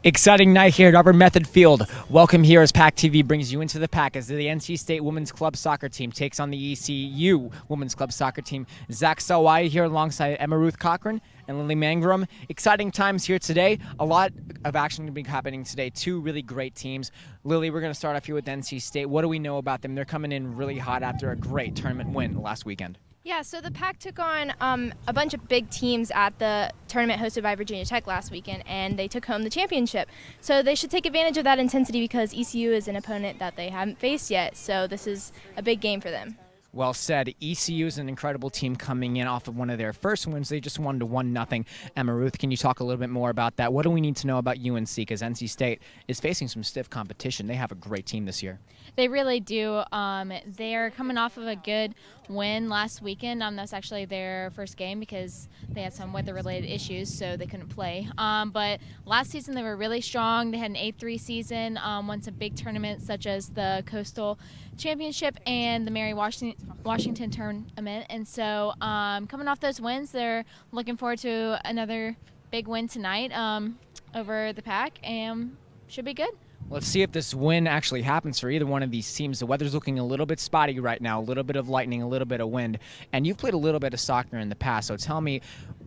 Exciting night here at Upper Method Field. Welcome here as PackTV brings you into the pack as the NC State Women's Club Soccer Team takes on the ECU Women's Club Soccer Team. Zach Sawai here alongside Emma Ruth Cochran and Lily Mangrum. Exciting times here today. A lot of action to be happening today. Two really great teams. Lily, we're going to start off here with NC State. What do we know about them? They're coming in really hot after a great tournament win last weekend. Yeah, so the Pack took on a bunch of big teams at the tournament hosted by Virginia Tech last weekend, and they took home the championship. So they should take advantage of that intensity because ECU is an opponent that they haven't faced yet, so this is a big game for them. Well said. ECU is an incredible team coming in off of one of their first wins. They just won to 1-0. Emma Ruth, can you talk a little bit more about that? What do we need to know about UNC? Because NC State is facing some stiff competition. They have a great team this year. They really do. They're coming off of a good win last weekend. That's actually their first game because they had some weather-related issues, so they couldn't play. But last season they were really strong. They had an 8-3 season, won some big tournaments such as the Coastal Championship and the Mary Washington tournament. And so coming off those wins, they're looking forward to another big win tonight over the Pack, and should be good. Let's see if this win actually happens for either one of these teams. The weather's looking a little bit spotty right now, a little bit of lightning, a little bit of wind. And you've played a little bit of soccer in the past, so tell me,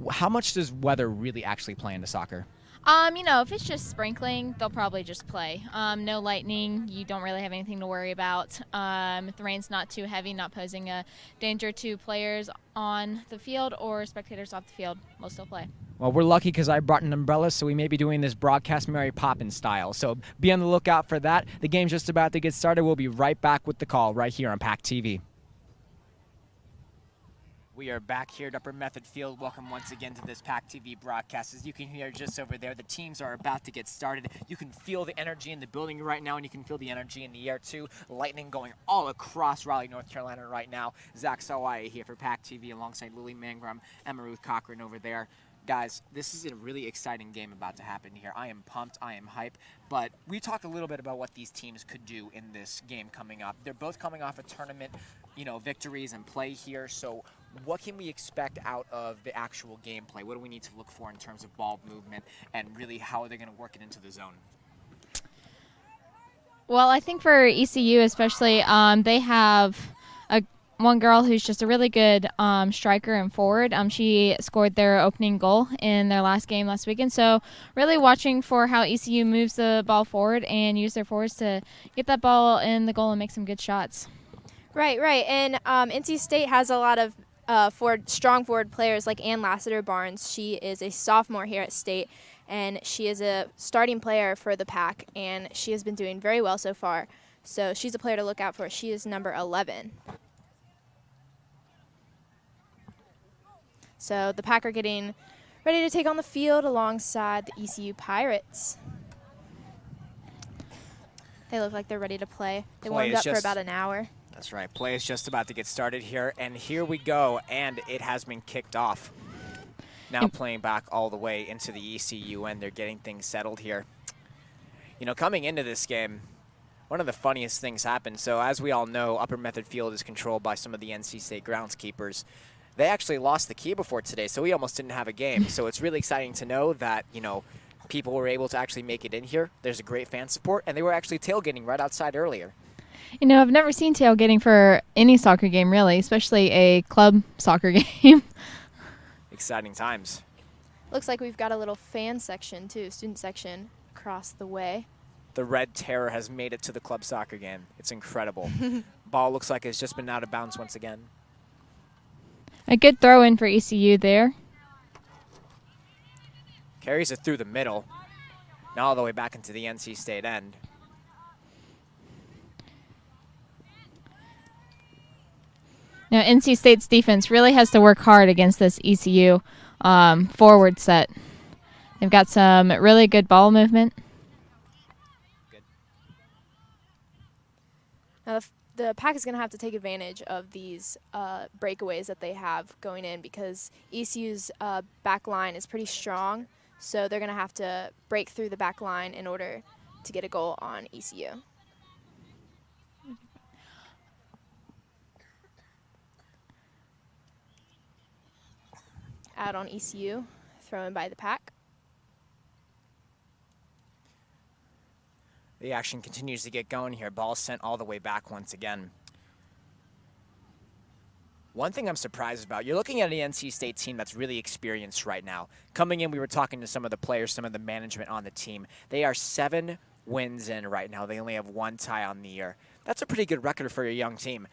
how much does weather really actually play into soccer? If it's just sprinkling, they'll probably just play. No lightning, you don't really have anything to worry about. If the rain's not too heavy, not posing a danger to players on the field or spectators off the field, we'll still play. Well, we're lucky because I brought an umbrella, so we may be doing this broadcast Mary Poppins style. So be on the lookout for that. The game's just about to get started. We'll be right back with the call right here on PackTV. We are back here at Upper Method Field. Welcome once again to this PackTV broadcast. As you can hear just over there, the teams are about to get started. You can feel the energy in the building right now, and you can feel the energy in the air too. Lightning going all across Raleigh, North Carolina right now. Zach Sawai here for PackTV alongside Lily Mangrum, Emma Ruth Cochran over there. Guys, this is a really exciting game about to happen here. I am pumped, I am hyped, but we talked a little bit about what these teams could do in this game coming up. They're both coming off a tournament, victories and play here, so what can we expect out of the actual gameplay? What do we need to look for in terms of ball movement, and really how are they going to work it into the zone? Well, I think for ECU especially, they have one girl who's just a really good striker and forward. She scored their opening goal in their last game last weekend. So really watching for how ECU moves the ball forward and use their forwards to get that ball in the goal and make some good shots. Right. And NC State has a lot of strong forward players like Ann Lassiter-Barnes. She is a sophomore here at State, and she is a starting player for the Pack, and she has been doing very well so far. So she's a player to look out for. She is number 11. So the Pack are getting ready to take on the field alongside the ECU Pirates. They look like they're ready to play. They warmed up for about an hour. That's right. Play is just about to get started here, and here we go, and it has been kicked off. Now playing back all the way into the ECU end. They're getting things settled here. Coming into this game, one of the funniest things happened. So as we all know, Upper Method Field is controlled by some of the NC State groundskeepers. They actually lost the key before today, so we almost didn't have a game. So it's really exciting to know that, people were able to actually make it in here. There's a great fan support, and they were actually tailgating right outside earlier. I've never seen tailgating for any soccer game, really, especially a club soccer game. Exciting times. Looks like we've got a little fan section, too, student section across the way. The Red Terror has made it to the club soccer game. It's incredible. Ball looks like it's just been out of bounds once again. A good throw in for ECU there. Carries it through the middle. Now all the way back into the NC State end. Now, NC State's defense really has to work hard against this ECU forward set. They've got some really good ball movement. Good. Now, the Pack is going to have to take advantage of these breakaways that they have going in because ECU's back line is pretty strong, so they're going to have to break through the back line in order to get a goal on ECU. Out on ECU, thrown by the Pack. The action continues to get going here. Ball sent all the way back once again. One thing I'm surprised about, you're looking at an NC State team that's really experienced right now. Coming in, we were talking to some of the players, some of the management on the team. They are 7 wins in right now. They only have 1 tie on the year. That's a pretty good record for a young team.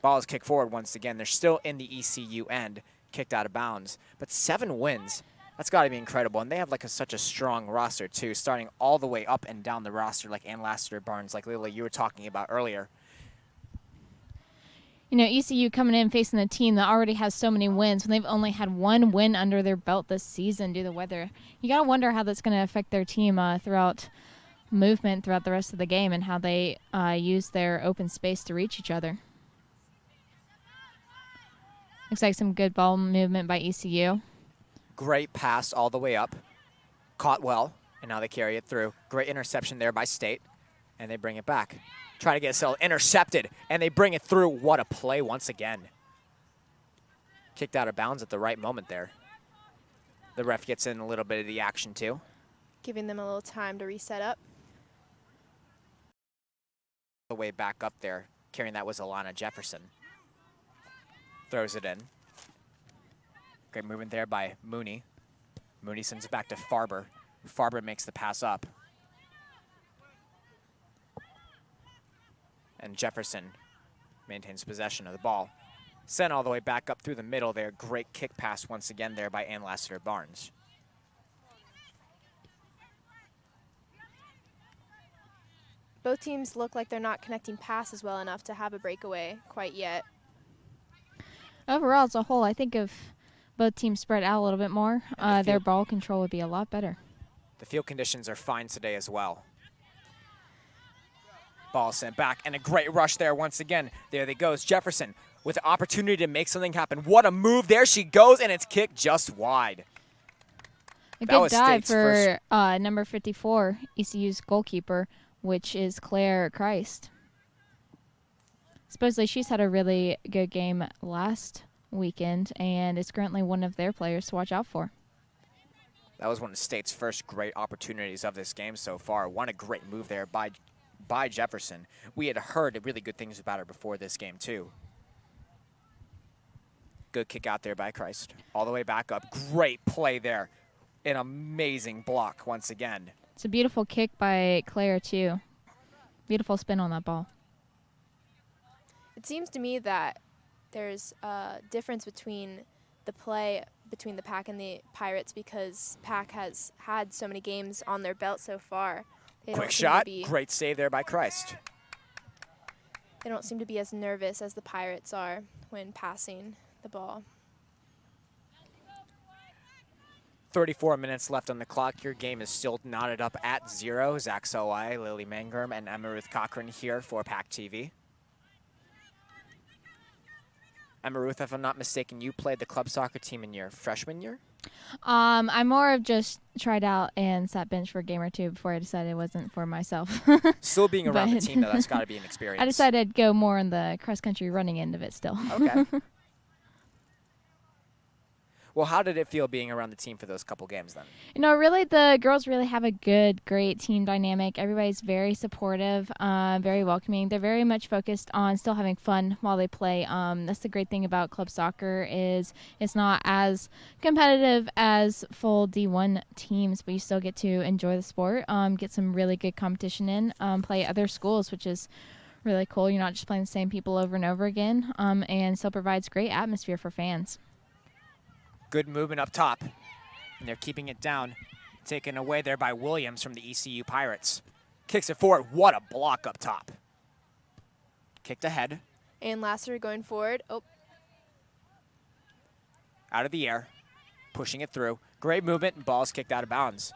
Ball is kicked forward once again. They're still in the ECU end, kicked out of bounds. But 7 wins, that's got to be incredible. And they have such a strong roster, too, starting all the way up and down the roster, like Ann Lassiter, Barnes, like Lily, you were talking about earlier. You know, ECU coming in facing a team that already has so many wins when they've only had 1 win under their belt this season due to the weather. You got to wonder how that's going to affect their team throughout movement throughout the rest of the game and how they use their open space to reach each other. Looks like some good ball movement by ECU. Great pass all the way up. Caught well, and now they carry it through. Great interception there by State, and they bring it back. Try to get Sell intercepted, and they bring it through. What a play once again. Kicked out of bounds at the right moment there. The ref gets in a little bit of the action too. Giving them a little time to reset up. The way back up there, carrying that was Alana Jefferson. Throws it in. Great movement there by Mooney. Mooney sends it back to Farber. Farber makes the pass up. And Jefferson maintains possession of the ball. Sent all the way back up through the middle there. Great kick pass once again there by Ann Lassiter Barnes. Both teams look like they're not connecting passes well enough to have a breakaway quite yet. Overall, as a whole, I think if both teams spread out a little bit more, their ball control would be a lot better. The field conditions are fine today as well. Ball sent back, and a great rush there once again. There they goes, Jefferson with the opportunity to make something happen. What a move. There she goes, and it's kicked just wide. A good dive for number 54, ECU's goalkeeper, which is Claire Christ. Supposedly she's had a really good game last weekend and is currently one of their players to watch out for. That was one of the State's first great opportunities of this game so far. What a great move there by Jefferson. We had heard really good things about her before this game too. Good kick out there by Christ. All the way back up. Great play there. An amazing block once again. It's a beautiful kick by Claire too. Beautiful spin on that ball. It seems to me that there's a difference between the play between the Pack and the Pirates because Pack has had so many games on their belt so far. Quick shot. Great save there by Christ. They don't seem to be as nervous as the Pirates are when passing the ball. 34 minutes left on the clock. Your game is still knotted up at 0. Zach Sowai, Lily Mangrum, and Emma Ruth Cochran here for PackTV. Emma Ruth, if I'm not mistaken, you played the club soccer team in your freshman year? I more of just tried out and sat bench for a game or two before I decided it wasn't for myself. Still being around the team, though, that's got to be an experience. I decided I'd go more on the cross-country running end of it still. Okay. Well, how did it feel being around the team for those couple games then? You know, really, the girls really have a great team dynamic. Everybody's very supportive, very welcoming. They're very much focused on still having fun while they play. That's the great thing about club soccer is it's not as competitive as full D1 teams, but you still get to enjoy the sport, get some really good competition in, play other schools, which is really cool. You're not just playing the same people over and over again, and still provides great atmosphere for fans. Good movement up top, and they're keeping it down. Taken away there by Williams from the ECU Pirates. Kicks it forward. What a block up top. Kicked ahead. And Lassiter going forward. Oh. Out of the air. Pushing it through. Great movement, and ball's kicked out of bounds.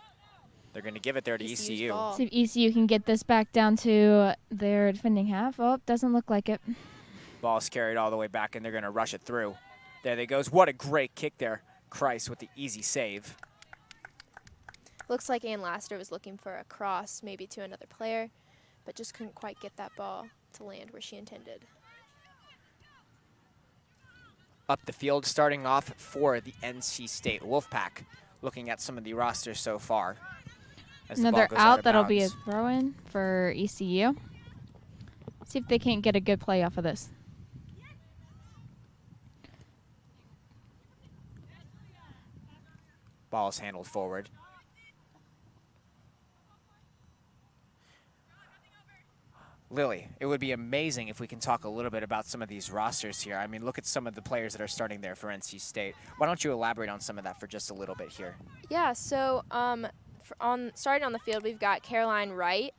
They're going to give it there to ECU. See if ECU can get this back down to their defending half. Oh, doesn't look like it. Ball's carried all the way back, and they're going to rush it through. There they goes. What a great kick there. Christ with the easy save. Looks like Ann Lassiter was looking for a cross, maybe to another player, but just couldn't quite get that ball to land where she intended. Up the field, starting off for the NC State Wolfpack. Looking at some of the rosters so far. as the ball Another goes out. of That'll be a bounds. throw-in for ECU. See if they can't get a good play off of this. Ball is handled forward. Lily, it would be amazing if we can talk a little bit about some of these rosters here. I mean, look at some of the players that are starting there for NC State. Why don't you elaborate on some of that for just a little bit here? Yeah, so starting on the field, we've got Caroline Wright.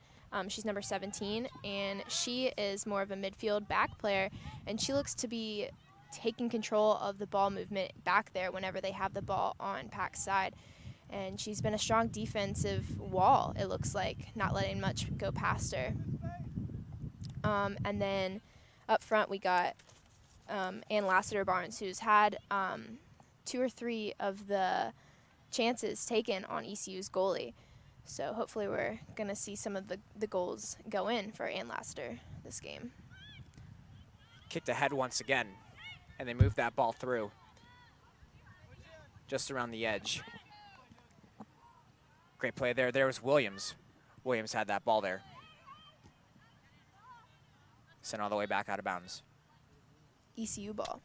She's number 17, and she is more of a midfield back player, and she looks to be taking control of the ball movement back there whenever they have the ball on Pack's side. And she's been a strong defensive wall, it looks like, not letting much go past her. And then up front, we got Ann Lassiter-Barnes, who's had 2 or 3 of the chances taken on ECU's goalie. So hopefully we're going to see some of the goals go in for Ann Lassiter this game. Kicked ahead once again, and they moved that ball through. Just around the edge. Great play there. There was Williams. Williams had that ball there. Sent all the way back out of bounds. ECU ball.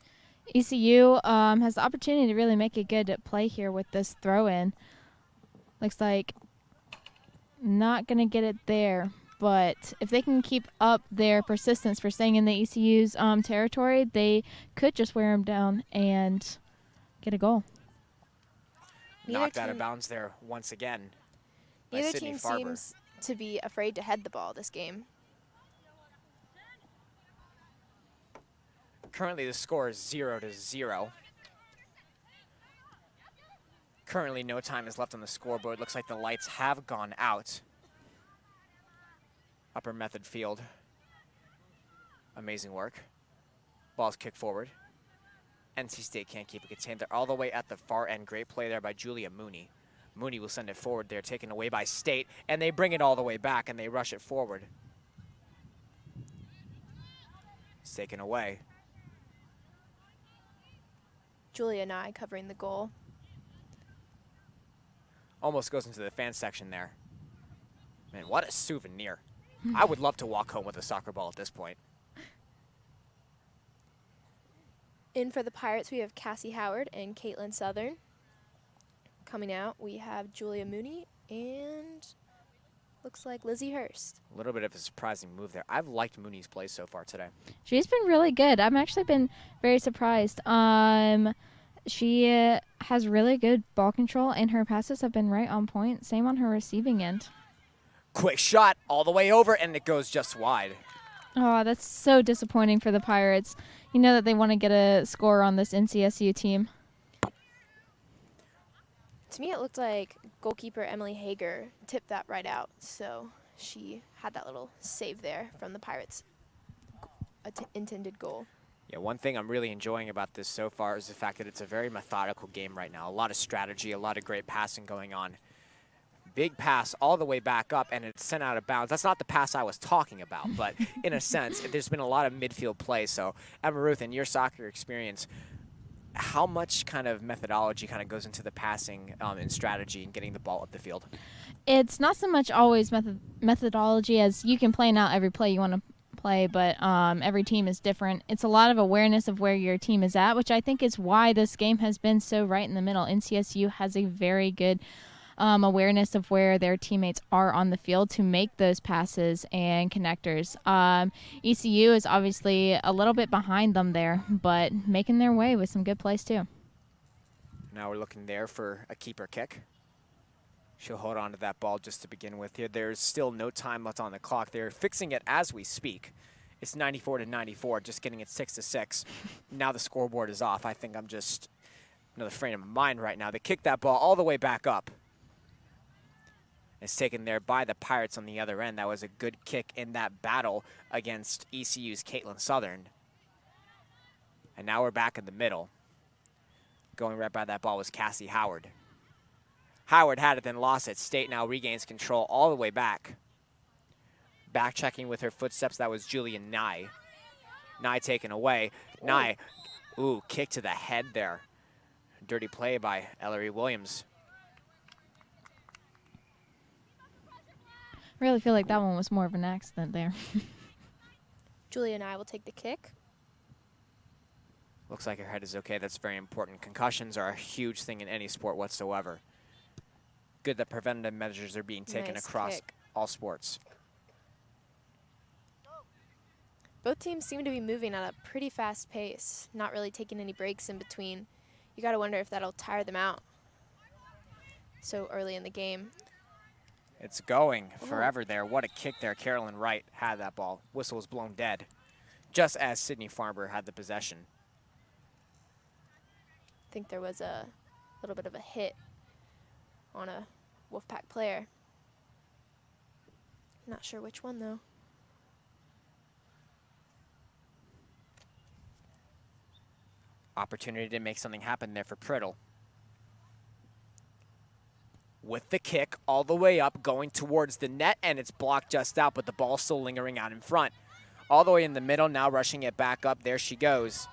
ECU has the opportunity to really make a good play here with this throw-in. Looks like not going to get it there, but if they can keep up their persistence for staying in the ECU's territory, they could just wear them down and get a goal. Knocked out of bounds there once again by Neither Sydney team Farber. seems to be afraid to head the ball this game. Currently the score is 0-0. Currently no time is left on the scoreboard. Looks like the lights have gone out. Upper Method Field. Amazing work. Ball's kicked forward. NC State can't keep it contained. They're all the way at the far end. Great play there by Julia Mooney. Mooney will send it forward there, taken away by State, and they bring it all the way back and they rush it forward. It's taken away. Julia Nye covering the goal. Almost goes into the fan section there. Man, what a souvenir. I would love to walk home with a soccer ball at this point. In for the Pirates, we have Cassie Howard and Caitlin Southern. Coming out, we have Julia Mooney and looks like Lizzie Hurst. A little bit of a surprising move there. I've liked Mooney's play so far today. She's been really good. I've actually been very surprised. She has really good ball control, and her passes have been right on point. Same on her receiving end. Quick shot all the way over, and it goes just wide. Oh, that's so disappointing for the Pirates. You know that they want to get a score on this NCSU team. To me, it looked like goalkeeper Emily Hager tipped that right out, so she had that little save there from the Pirates' intended goal. Yeah, one thing I'm really enjoying about this so far is the fact that it's a very methodical game right now. A lot of strategy, a lot of great passing going on. Big pass all the way back up, and it's sent out of bounds. That's not the pass I was talking about, but in a sense, there's been a lot of midfield play. So, Emma Ruth, in your soccer experience, how much kind of methodology kind of goes into the passing and strategy and getting the ball up the field? It's not so much always methodology as you can plan out every play you want to play, but every team is different. It's a lot of awareness of where your team is at, which I think is why this game has been so right in the middle. NCSU has a very good awareness of where their teammates are on the field to make those passes and connectors. ECU is obviously a little bit behind them there, but making their way with some good plays too. Now we're looking there for a keeper kick. She'll hold on to that ball just to begin with here. There's still no time left on the clock. They're fixing it as we speak. It's 94-94, just getting it 6-6. Now the scoreboard is off. I think I'm just another frame of mind right now. They kicked that ball all the way back up. It's taken there by the Pirates on the other end. That was a good kick in that battle against ECU's Caitlin Southern. And now we're back in the middle. Going right by that ball was Cassie Howard. Howard had it, then lost it. State now regains control all the way back. Back checking with her footsteps, that was Julian Nye. Nye taken away. Nye, ooh, kick to the head there. Dirty play by Ellery Williams. Really feel like that one was more of an accident there. Julia and I will take the kick. Looks like her head is okay. That's very important. Concussions are a huge thing in any sport whatsoever. Good that preventative measures are being taken Nice across kick. all sports. Both teams seem to be moving at a pretty fast pace, not really taking any breaks in between. You got to wonder if that'll tire them out so early in the game. It's going forever there. What a kick there. Carolyn Wright had that ball. Whistle was blown dead, just as Sydney Farber had the possession. I think there was a little bit of a hit on a Wolfpack player. Not sure which one, though. Opportunity to make something happen there for Priddle. With the kick all the way up, going towards the net, and it's blocked just out, but the ball's still lingering out in front. All the way in the middle, now rushing it back up. There she goes.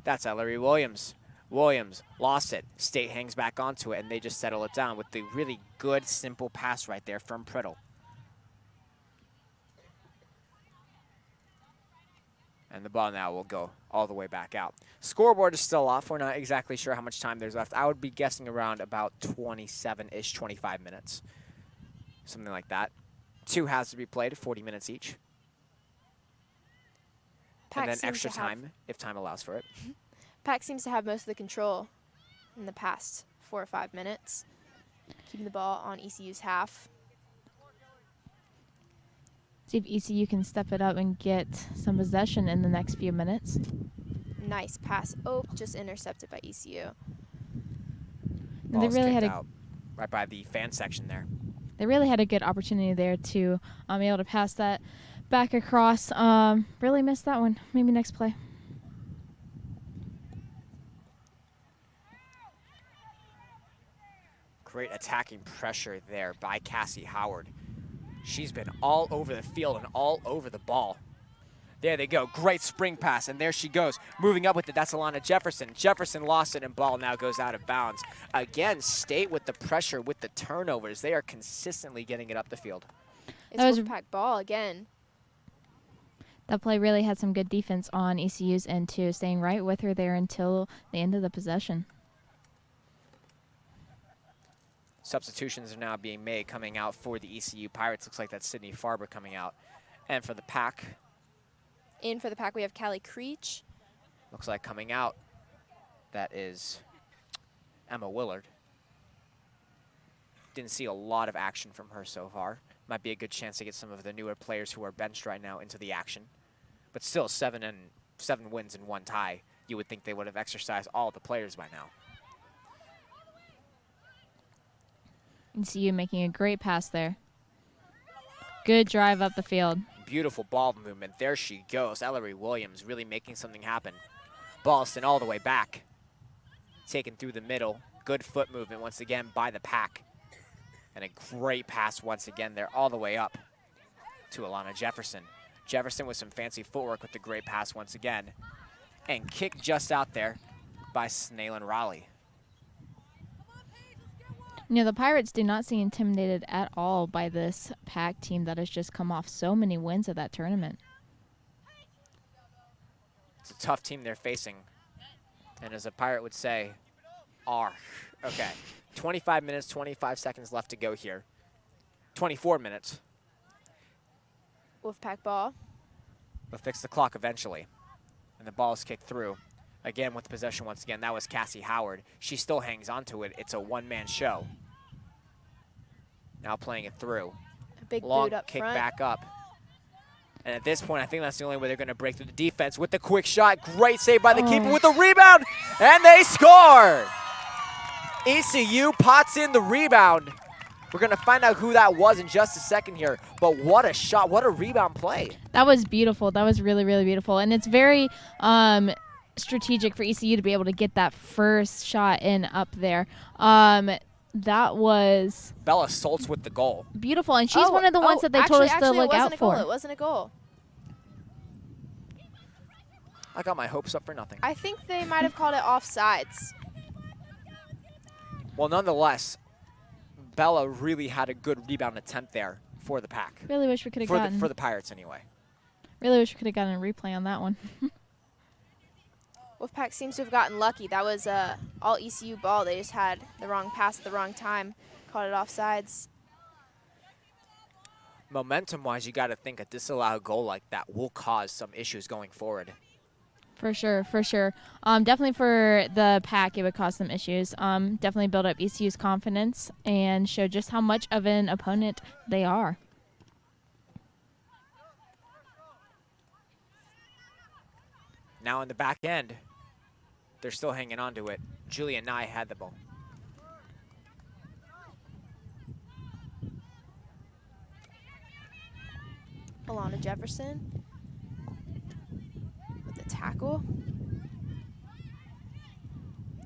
That's Ellery Williams. Williams lost it. State hangs back onto it, and they just settle it down with the really good, simple pass right there from Priddle. And the ball now will go all the way back out. Scoreboard is still off. We're not exactly sure how much time there's left. I would be guessing around about 27-ish, 25 minutes. Something like that. 2 has to be played, 40 minutes each. And then extra time, if time allows for it. Pack seems to have most of the control in the past 4 or 5 minutes, keeping the ball on ECU's half. See if ECU can step it up and get some possession in the next few minutes. Nice pass. Oh, just intercepted by ECU. And they really had out right by the fan section there. They really had a good opportunity there to be able to pass that back across. Really missed that one. Maybe next play. Great attacking pressure there by Cassie Howard. She's been all over the field and all over the ball. There they go. Great spring pass, and there she goes. Moving up with it, that's Alana Jefferson. Jefferson lost it, and ball now goes out of bounds. Again, State with the pressure, with the turnovers. They are consistently getting it up the field. It's Wolfpack ball again. That play really had some good defense on ECU's end, too, staying right with her there until the end of the possession. Substitutions are now being made coming out for the ECU Pirates. Looks like that's Sydney Farber coming out. And for the Pack. In for the Pack, we have Callie Creech. Looks like coming out, that is Emma Willard. Didn't see a lot of action from her so far. Might be a good chance to get some of the newer players who are benched right now into the action. But still, 7 wins and 1 tie. You would think they would have exercised all the players by now. ECU making a great pass there. Good drive up the field. Beautiful ball movement. There she goes. Ellery Williams really making something happen. Ballston all the way back. Taken through the middle. Good foot movement once again by the Pack. And a great pass once again there all the way up to Alana Jefferson. Jefferson with some fancy footwork with the great pass once again. And kicked just out there by Snaylin Raleigh. You know, the Pirates do not seem intimidated at all by this Pack team that has just come off so many wins at that tournament. It's a tough team they're facing. And as a Pirate would say, okay, 25 minutes, 25 seconds left to go here. 24 minutes. Wolfpack ball. They'll fix the clock eventually. And the ball is kicked through. Again, with possession once again, that was Cassie Howard. She still hangs on to it. It's a one-man show. Now playing it through. A big long boot up kick front. back up. And at this point, I think that's the only way they're going to break through the defense with the quick shot. Great save by the keeper with the rebound, and they score! ECU pots in the rebound. We're going to find out who that was in just a second here, but what a shot, what a rebound play. That was beautiful. That was really, really beautiful. And it's very strategic for ECU to be able to get that first shot in up there. That was Bella Soltz with the goal. beautiful, and she's one of the ones that they told us to look out for. It wasn't a goal. I got my hopes up for nothing. I think they might have called it offsides. Well, nonetheless, Bella really had a good rebound attempt there for the Pack. Really wish we could have gotten. For the Pirates, anyway. Really wish we could have gotten a replay on that one. Wolfpack seems to have gotten lucky. That was all ECU ball. They just had the wrong pass at the wrong time. Caught it offsides. Momentum-wise, you got to think a disallowed goal like that will cause some issues going forward. For sure, for sure. Definitely for the Pack, it would cause some issues. Definitely build up ECU's confidence and show just how much of an opponent they are. Now in the back end, they're still hanging on to it. Julia Nye had the ball. Alana Jefferson with the tackle.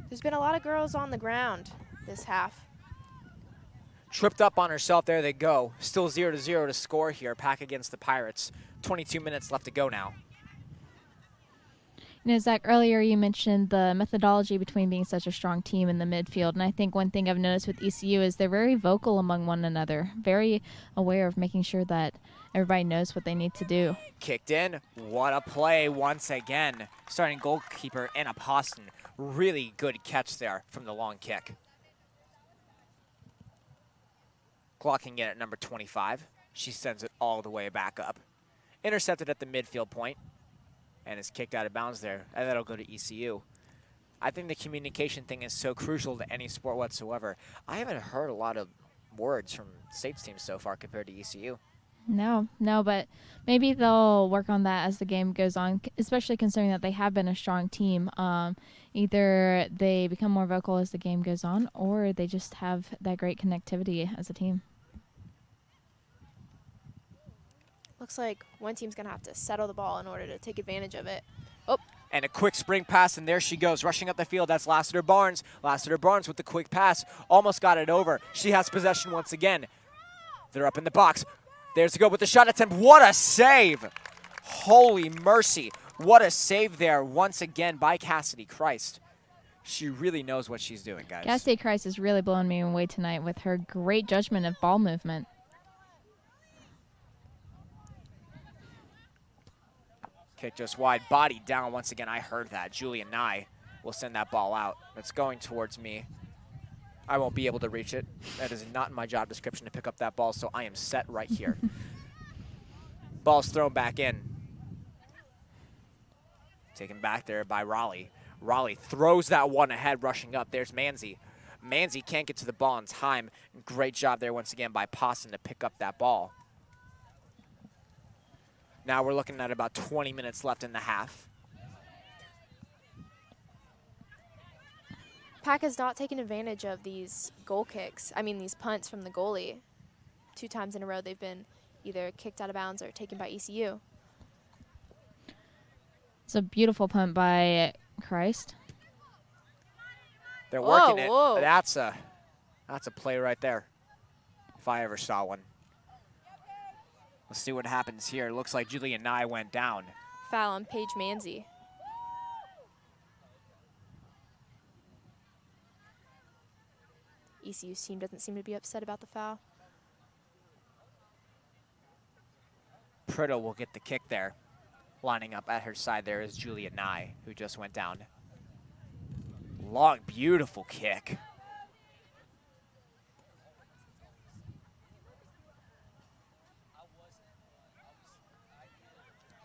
There's been a lot of girls on the ground this half. Tripped up on herself. There they go. Still 0-0 to score here. Pack against the Pirates. 22 minutes left to go now. You know, Zach, earlier you mentioned the methodology between being such a strong team in the midfield, and I think one thing I've noticed with ECU is they're very vocal among one another, very aware of making sure that everybody knows what they need to do. Kicked in. What a play once again. Starting goalkeeper Anna Poston. Really good catch there from the long kick. Clocking in at number 25. She sends it all the way back up. Intercepted at the midfield point. And is kicked out of bounds there, and that'll go to ECU. I think the communication thing is so crucial to any sport whatsoever. I haven't heard a lot of words from State's teams so far compared to ECU. No, but maybe they'll work on that as the game goes on, especially considering that they have been a strong team. Either they become more vocal as the game goes on, or they just have that great connectivity as a team. Looks like one team's going to have to settle the ball in order to take advantage of it. Oh. And a quick spring pass, and there she goes, rushing up the field. That's Lassiter Barnes. Lassiter Barnes with the quick pass. Almost got it over. She has possession once again. They're up in the box. There's to go with the shot attempt. What a save! Holy mercy. What a save there once again by Cassidy Christ. She really knows what she's doing, guys. Cassidy Christ is really blowing me away tonight with her great judgment of ball movement. Kick just wide, body down once again. I heard that. Julia Nye will send that ball out. It's going towards me. I won't be able to reach it. That is not in my job description to pick up that ball, so I am set right here. Ball's thrown back in. Taken back there by Raleigh. Raleigh throws that one ahead, rushing up. There's Manzi. Manzi can't get to the ball in time. Great job there once again by Poston to pick up that ball. Now we're looking at about 20 minutes left in the half. Pack has not taken advantage of these goal kicks. I mean, these punts from the goalie. 2 times in a row they've been either kicked out of bounds or taken by ECU. It's a beautiful punt by Christ. They're working whoa. it. That's a play right there, if I ever saw one. Let's see what happens here. Looks like Julia Nye went down. Foul on Paige Manzi. ECU's team doesn't seem to be upset about the foul. Priddle will get the kick there. Lining up at her side there is Julia Nye, who just went down. Long, beautiful kick.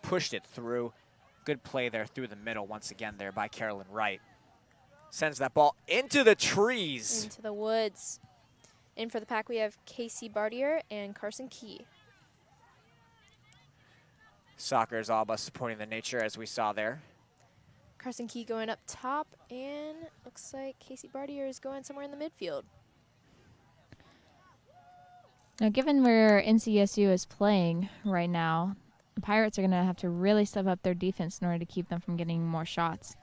Pushed it through. Good play there through the middle once again there by Carolyn Wright. Sends that ball into the trees. Into the woods. In for the Pack, we have Casey Bartier and Carson Key. Soccer is all about supporting the nature, as we saw there. Carson Key going up top, and looks like Casey Bartier is going somewhere in the midfield. Now, given where NCSU is playing right now, the Pirates are going to have to really step up their defense in order to keep them from getting more shots.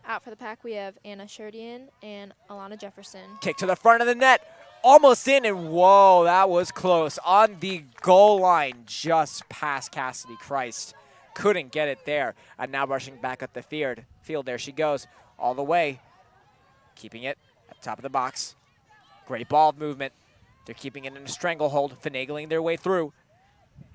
Out for the Pack, we have Anna Sherdian and Alana Jefferson. Kick to the front of the net. Almost in, and whoa, that was close. On the goal line, just past Cassidy Christ. Couldn't get it there. And now rushing back up the field. There she goes, all the way. Keeping it at the top of the box. Great ball movement. They're keeping it in a stranglehold, finagling their way through.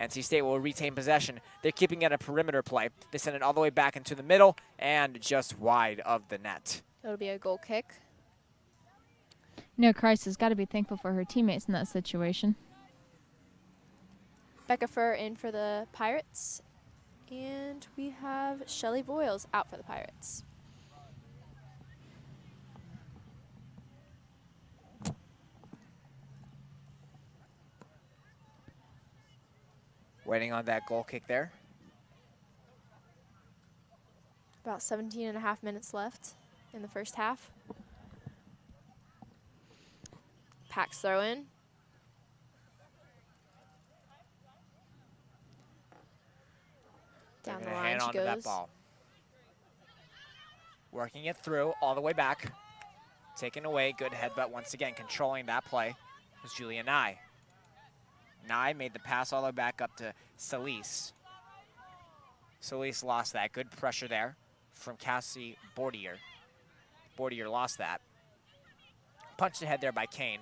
NC State will retain possession. They're keeping it a perimeter play. They send it all the way back into the middle and just wide of the net. It'll be a goal kick. Christ has got to be thankful for her teammates in that situation. Becca Furr in for the Pirates. And we have Shelly Boyles out for the Pirates. Waiting on that goal kick there. About 17 and a half minutes left in the first half. Pack's throw in. Down the line she onto that goes. ball. Working it through all the way back. Taken away, good headbutt once again. Controlling that play was Julia Nye. Nye made the pass all the way back up to Celise. Celise lost that. Good pressure there from Cassie Bordier. Bordier lost that. Punched ahead there by Kane.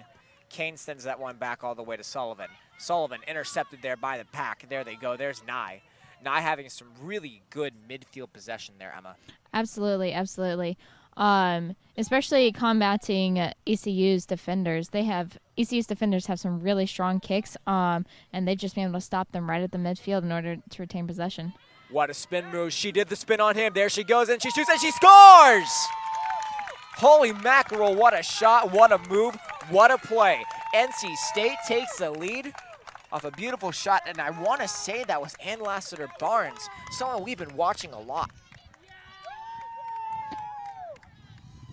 Kane sends that one back all the way to Sullivan. Sullivan intercepted there by the Pack. There they go. There's Nye. Nye having some really good midfield possession there, Emma. Absolutely, absolutely. Especially combating ECU's defenders. ECU's defenders have some really strong kicks, and they've just been able to stop them right at the midfield in order to retain possession. What a spin move. She did the spin on him. There she goes, and she shoots, and she scores! Holy mackerel, what a shot, what a move, what a play. NC State takes the lead off a beautiful shot, and I want to say that was Ann Lassiter-Barnes, someone we've been watching a lot.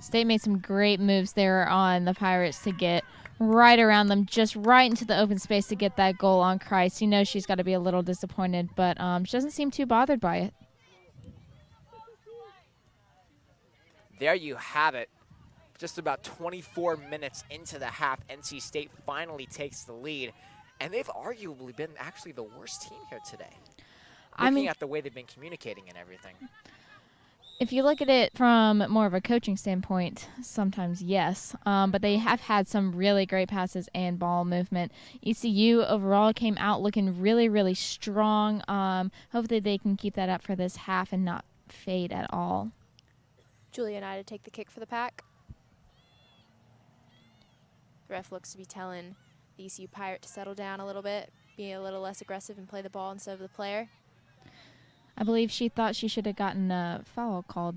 State made some great moves there on the Pirates to get right around them, just right into the open space to get that goal on Christ. You know she's got to be a little disappointed, but she doesn't seem too bothered by it. There you have it. Just about 24 minutes into the half, NC State finally takes the lead, and they've arguably been actually the worst team here today. Looking at the way they've been communicating and everything. If you look at it from more of a coaching standpoint, sometimes yes, but they have had some really great passes and ball movement. ECU overall came out looking really, really strong. Hopefully they can keep that up for this half and not fade at all. Julia and I to take the kick for the Pack. The ref looks to be telling the ECU Pirate to settle down a little bit, be a little less aggressive and play the ball instead of the player. I believe she thought she should have gotten a foul called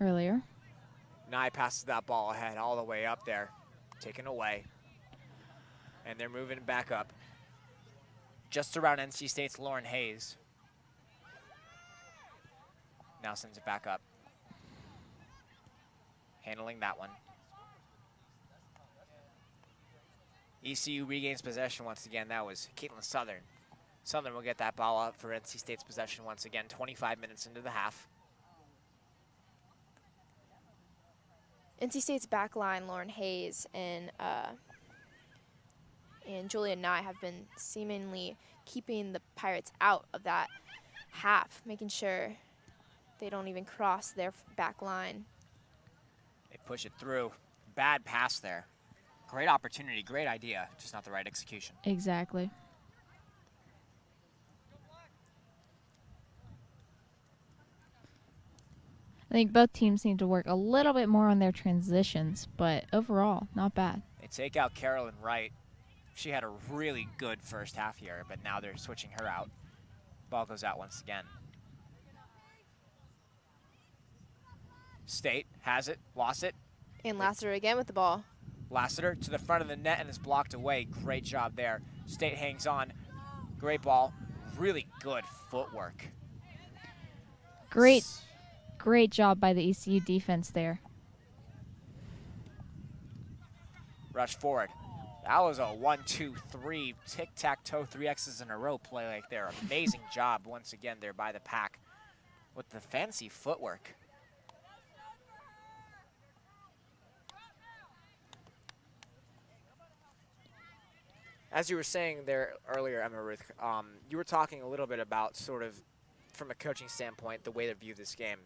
earlier. Nye passes that ball ahead all the way up there, taken away. And they're moving it back up. Just around NC State's Lauren Hayes. Now sends it back up. Handling that one. ECU regains possession once again. That was Caitlin Southern. Southern will get that ball up for NC State's possession once again, 25 minutes into the half. NC State's back line, Lauren Hayes and Julia Nye have been seemingly keeping the Pirates out of that half, making sure they don't even cross their back line. They push it through. Bad pass there. Great opportunity, great idea, just not the right execution. Exactly. I think both teams need to work a little bit more on their transitions, but overall, not bad. They take out Carolyn Wright. She had a really good first half here, but now they're switching her out. Ball goes out once again. State has it, lost it. And Lassiter again with the ball. Lassiter to the front of the net and is blocked away. Great job there. State hangs on. Great ball. Really good footwork. Great job by the ECU defense there. Rush forward. That was a 1-2-3 tic-tac-toe, 3 X's in a row play like there. Amazing job once again there by the Pack with the fancy footwork. As you were saying there earlier, Emma Ruth, you were talking a little bit about sort of, from a coaching standpoint, the way to view this game.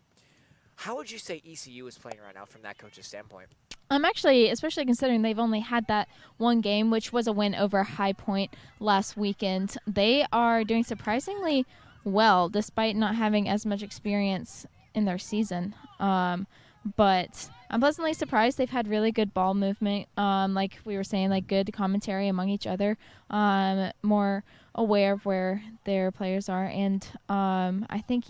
How would you say ECU is playing right now from that coach's standpoint? Actually, especially considering they've only had that one game, which was a win over High Point last weekend. They are doing surprisingly well, despite not having as much experience in their season. But I'm pleasantly surprised. They've had really good ball movement. Like we were saying, like good commentary among each other. More aware of where their players are, and I think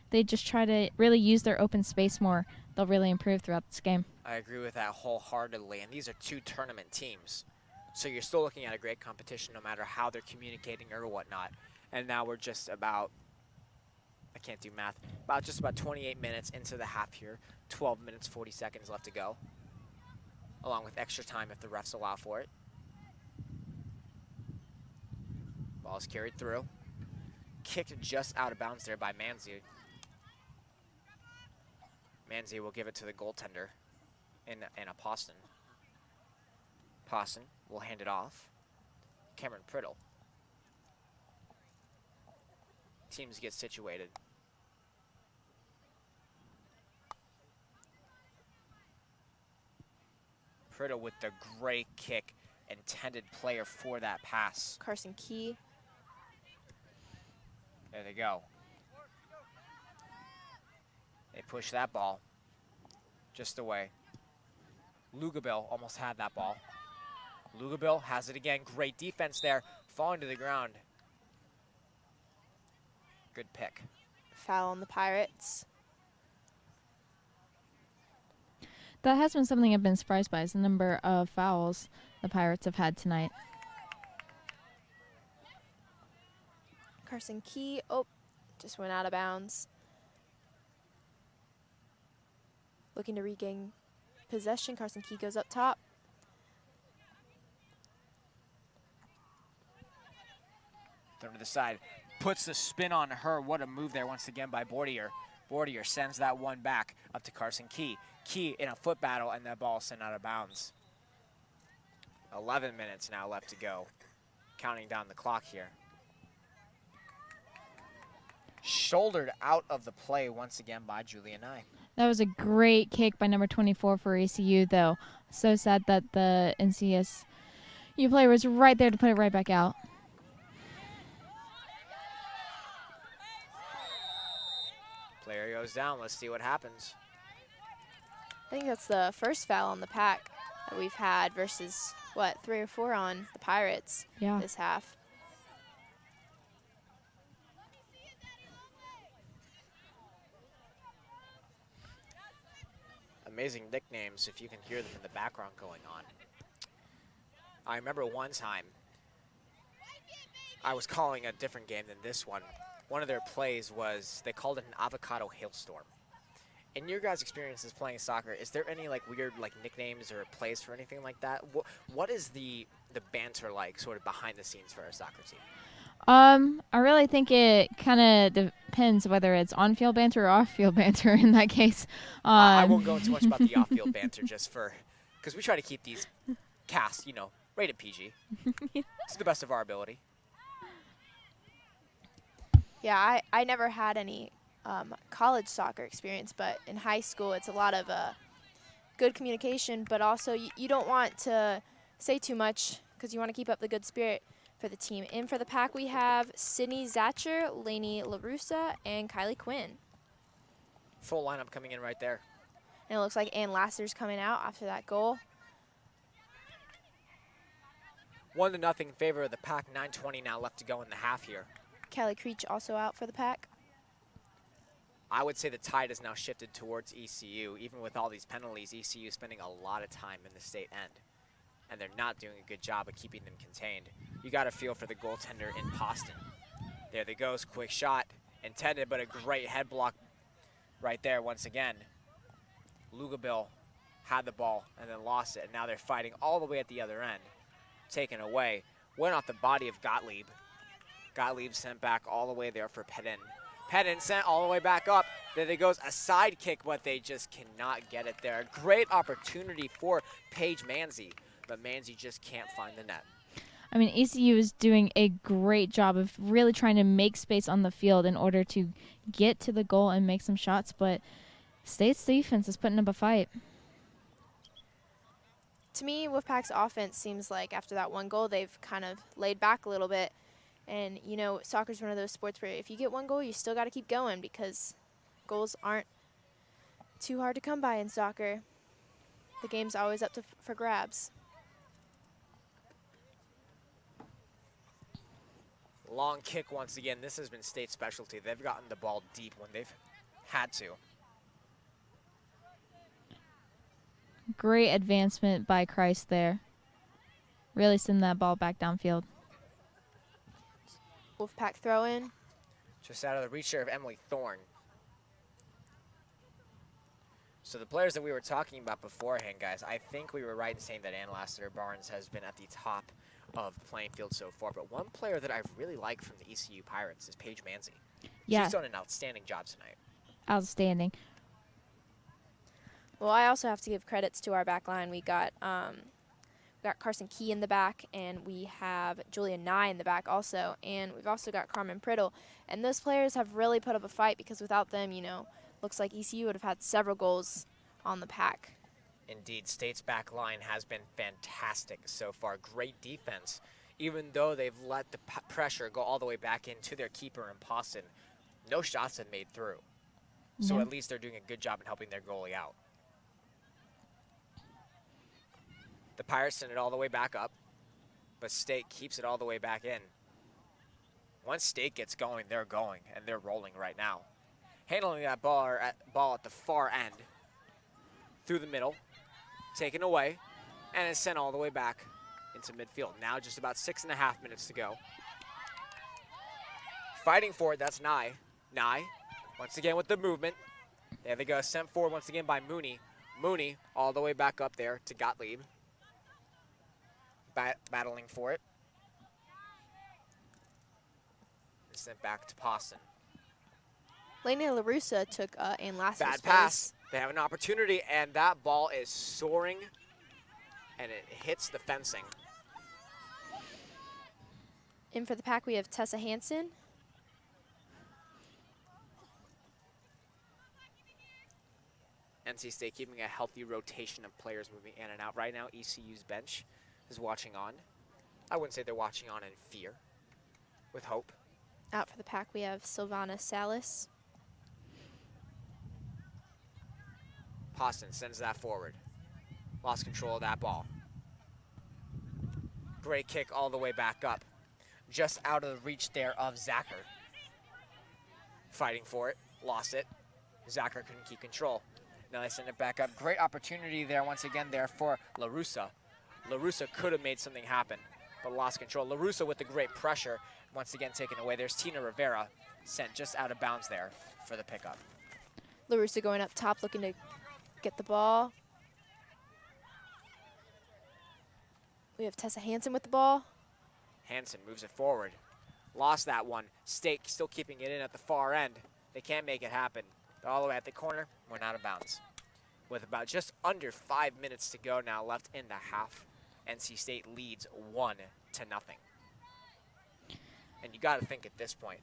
they just try to really use their open space more. They'll really improve throughout this game. I agree with that wholeheartedly, and these are 2 tournament teams. So you're still looking at a great competition no matter how they're communicating or whatnot. And now we're just about, I can't do math, just about 28 minutes into the half here, 12 minutes, 40 seconds left to go, along with extra time if the refs allow for it. Ball is carried through. Kicked just out of bounds there by Manzi. Manzi will give it to the goaltender in a Poston. Poston will hand it off. Cameron Priddle. Teams get situated. Priddle with the great kick, intended player for that pass. Carson Key. There they go. They push that ball just away. Lugabil almost had that ball. Lugabil has it again. Great defense there. Falling to the ground. Good pick. Foul on the Pirates. That has been something I've been surprised by, is the number of fouls the Pirates have had tonight. Carson Key. Oh, just went out of bounds. Looking to regain possession. Carson Key goes up top. Thrown to the side. Puts the spin on her. What a move there once again by Bordier. Bordier sends that one back up to Carson Key. Key in a foot battle, and that ball sent out of bounds. 11 minutes now left to go. Counting down the clock here. Shouldered out of the play once again by Julia Nye. That was a great kick by number 24 for ECU, though. So sad that the NCSU player was right there to put it right back out. Player goes down. Let's see what happens. I think that's the first foul on the Pack that we've had versus, what, 3 or 4 on the Pirates this half. Amazing nicknames if you can hear them in the background going on. I remember one time I was calling a different game than this one. One of their plays was, they called it an avocado hailstorm. In your guys' experiences playing soccer, is there any weird nicknames or plays for anything like that? What is the banter like sort of behind the scenes for a soccer team? I really think it kind of depends whether it's on-field banter or off-field banter in that case. I won't go into much about the off-field banter because we try to keep these casts, rated PG. To the best of our ability. Yeah, I never had any college soccer experience, but in high school it's a lot of good communication, but also you don't want to say too much because you want to keep up the good spirit for the team. In for the Pack, we have Sydney Zacher, Lainey LaRussa, and Kylie Quinn. Full lineup coming in right there. And it looks like Ann Lasser's coming out after that goal. 1-0 in favor of the Pack. 9:20 now left to go in the half here. Kelly Creech also out for the Pack. I would say the tide has now shifted towards ECU. Even with all these penalties, ECU spending a lot of time in the state end. And they're not doing a good job of keeping them contained. You got to feel for the goaltender in Poston. There they goes, quick shot. Intended, but a great head block right there once again. Lugabil had the ball and then lost it. And now they're fighting all the way at the other end. Taken away. Went off the body of Gottlieb. Gottlieb sent back all the way there for Pedin. Pedin sent all the way back up. There they goes, a side kick, but they just cannot get it there. A great opportunity for Paige Manzi, but Manzi just can't find the net. I mean, ECU is doing a great job of really trying to make space on the field in order to get to the goal and make some shots, but State's defense is putting up a fight. To me, Wolfpack's offense seems like after that one goal, they've kind of laid back a little bit. And, you know, soccer's one of those sports where if you get one goal, you still got to keep going because goals aren't too hard to come by in soccer. The game's always up for grabs. Long kick once again. This has been State's specialty. They've gotten the ball deep when they've had to. Great advancement by Christ there. Really send that ball back downfield. Wolfpack throw in. Just out of the reach there of Emily Thorne. So the players that we were talking about beforehand, guys, I think we were right in saying that Ann Lassiter-Barnes has been at the top of the playing field so far. But one player that I've really liked from the ECU Pirates is Paige Manzi. Yeah. She's done an outstanding job tonight. Outstanding. Well, I also have to give credits to our back line. We got Carson Key in the back, and we have Julia Nye in the back also. And we've also got Carmen Priddle. And those players have really put up a fight because without them, you know, looks like ECU would have had several goals on the pack. Indeed, State's back line has been fantastic so far. Great defense. Even though they've let the pressure go all the way back into their keeper in Poston, no shots have made through. So at least they're doing a good job in helping their goalie out. The Pirates send it all the way back up, but State keeps it all the way back in. Once State gets going, they're going, and they're rolling right now. Handling that ball at the far end, through the middle, taken away, and it's sent all the way back into midfield. Now just about 6.5 minutes to go. Fighting for it, that's Nye. Nye, once again with the movement. There they go, sent forward once again by Mooney. Mooney all the way back up there to Gottlieb. Battling for it. And sent back to Poston. Lainey LaRussa took Ann Lassiter's Bad pass. They have an opportunity, and that ball is soaring, and it hits the fencing. In for the pack, we have Tessa Hansen. NC State keeping a healthy rotation of players moving in and out. Right now, ECU's bench is watching on. I wouldn't say they're watching on in fear, with hope. Out for the pack, we have Silvana Salas. Poston sends that forward. Lost control of that ball. Great kick all the way back up. Just out of the reach there of Zacher. Fighting for it. Lost it. Zacher couldn't keep control. Now they send it back up. Great opportunity there once again there for LaRussa. LaRussa could have made something happen, but lost control. LaRussa with the great pressure. Once again taken away. There's Tina Rivera sent just out of bounds there for the pickup. LaRussa going up top looking to get the ball. We have Tessa Hansen with the ball. Hansen moves it forward. Lost that one. State still keeping it in at the far end. They can't make it happen. They're all the way at the corner. We're out of bounds. With about just under 5 minutes to go now left in the half, NC State leads 1-0. And you got to think at this point,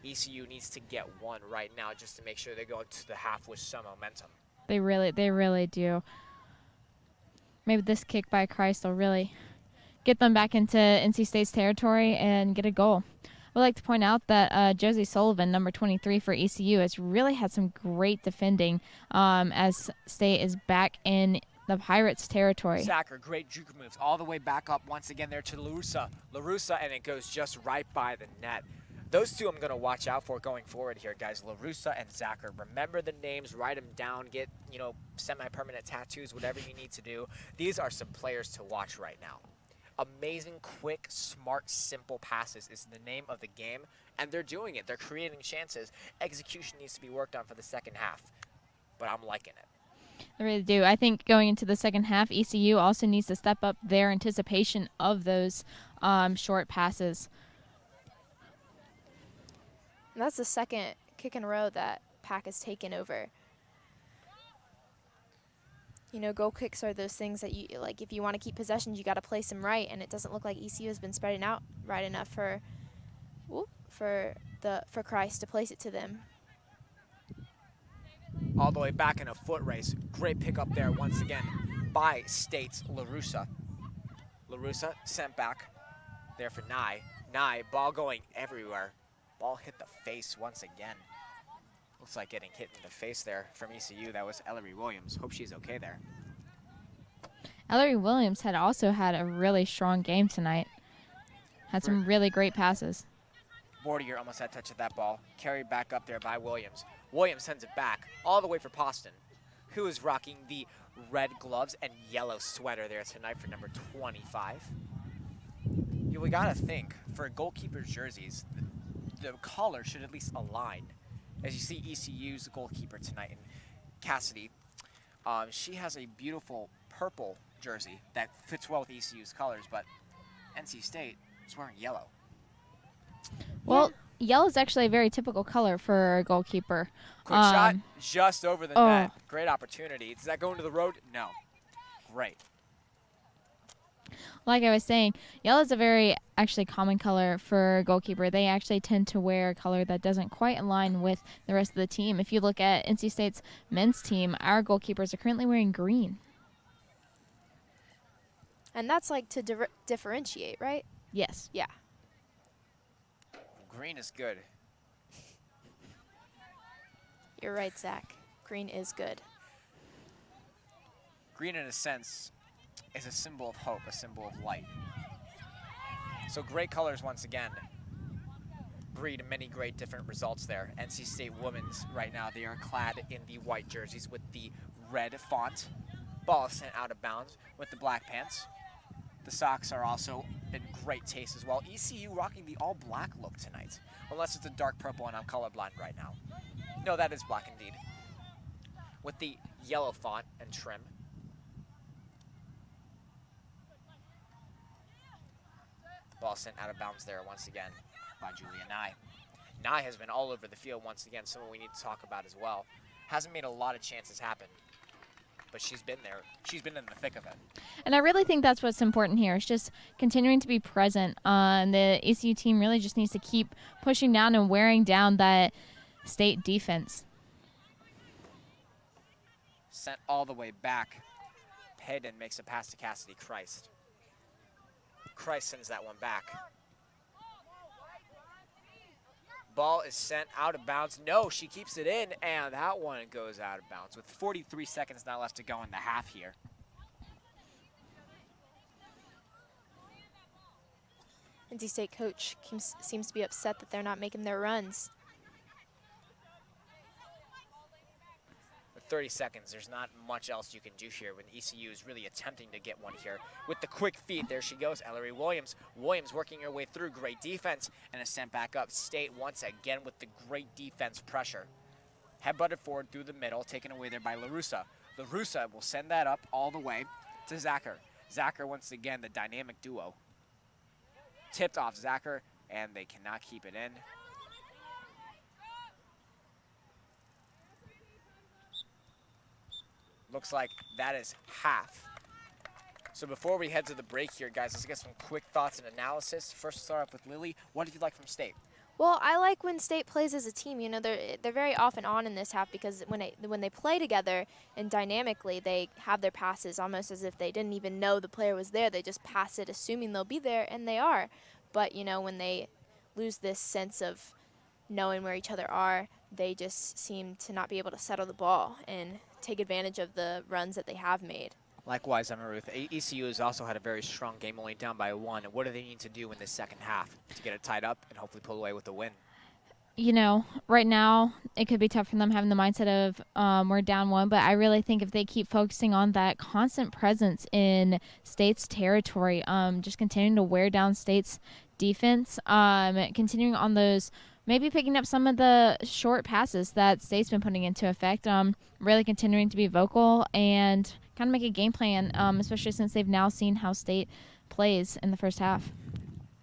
ECU needs to get one right now just to make sure they go into the half with some momentum. They really do. Maybe this kick by Christ will really get them back into NC State's territory and get a goal. I would like to point out that Josie Sullivan, number 23 for ECU, has really had some great defending as State is back in the Pirates' territory. Zacher, great juke moves all the way back up once again there to LaRussa. LaRussa, and it goes just right by the net. Those two I'm going to watch out for going forward here, guys. LaRussa and Zacher. Remember the names, write them down, get, semi-permanent tattoos, whatever you need to do. These are some players to watch right now. Amazing, quick, smart, simple passes is the name of the game, and they're doing it. They're creating chances. Execution needs to be worked on for the second half, but I'm liking it. I really do. I think going into the second half, ECU also needs to step up their anticipation of those short passes. And that's the second kick in a row that Pack has taken over. Goal kicks are those things that you like. If you want to keep possessions, you got to place them right, and it doesn't look like ECU has been spreading out right enough for Christ to place it to them. all the way back in a foot race. Great pickup there once again by State's LaRussa. LaRussa sent back there for Nye. Nye, ball going everywhere. Ball hit the face once again. Looks like getting hit in the face there from ECU. That was Ellery Williams. Hope she's okay there. Ellery Williams had also had a really strong game tonight. Had some really great passes. Bordier almost had touch of that ball. Carried back up there by Williams. Williams sends it back all the way for Poston, who is rocking the red gloves and yellow sweater there tonight for number 25. We gotta think, for goalkeeper's jerseys, the color should at least align. As you see ECU's goalkeeper tonight in Cassidy, she has a beautiful purple jersey that fits well with ECU's colors, but NC State is wearing yellow. Well, yellow is actually a very typical color for a goalkeeper. Quick shot, just over the net. Great opportunity. Does that go into the road? No. Great. Like I was saying, yellow is a very actually common color for a goalkeeper. They actually tend to wear a color that doesn't quite align with the rest of the team. If you look at NC State's men's team, our goalkeepers are currently wearing green. And that's like to differentiate, right? Yes. Yeah. Green is good. You're right, Zach. Green is good. Green, in a sense, is a symbol of hope, a symbol of light. So great colors once again breed many great different results there. NC State women's right now, they are clad in the white jerseys with the red font. Ball is sent out of bounds with the black pants. The socks are also in great taste as well. ECU rocking the all-black look tonight, unless it's a dark purple and I'm colorblind right now. No, that is black indeed. With the yellow font and trim. Ball sent out of bounds there once again by Julia Nye. Nye has been all over the field once again, someone we need to talk about as well. Hasn't made a lot of chances happen, but she's been there. She's been in the thick of it. And I really think that's what's important here. It's just continuing to be present. The ECU team really just needs to keep pushing down and wearing down that State defense. Sent all the way back. Hayden makes a pass to Cassidy Christ. Christ sends that one back. Ball is sent out of bounds. No, she keeps it in, and that one goes out of bounds with 43 seconds now left to go in the half here. NC State coach seems to be upset that they're not making their runs. With 30 seconds, there's not much else you can do here when ECU is really attempting to get one here. With the quick feet, there she goes, Ellery Williams. Williams working her way through, great defense, and is sent back up. State once again with the great defense pressure. Head-butted forward through the middle, taken away there by LaRussa. LaRussa will send that up all the way to Zacher. Zacher, once again, the dynamic duo. Tipped off Zacher, and they cannot keep it in. Looks like that is half. So before we head to the break here, guys, let's get some quick thoughts and analysis. First, we'll start off with Lily. What did you like from State? Well, I like when State plays as a team. You know, they're very off and on in this half because when they play together and dynamically, they have their passes almost as if they didn't even know the player was there. They just pass it assuming they'll be there, and they are. But, you know, when they lose this sense of knowing where each other are, they just seem to not be able to settle the ball and take advantage of the runs that they have made. Likewise, Emma Ruth. ECU has also had a very strong game, only down by 1. What do they need to do in the second half to get it tied up and hopefully pull away with a win? You know, right now it could be tough for them having the mindset of we're down 1, but I really think if they keep focusing on that constant presence in State's territory, just continuing to wear down State's defense, continuing on those, maybe picking up some of the short passes that State's been putting into effect, really continuing to be vocal and kind of make a game plan, especially since they've now seen how State plays in the first half.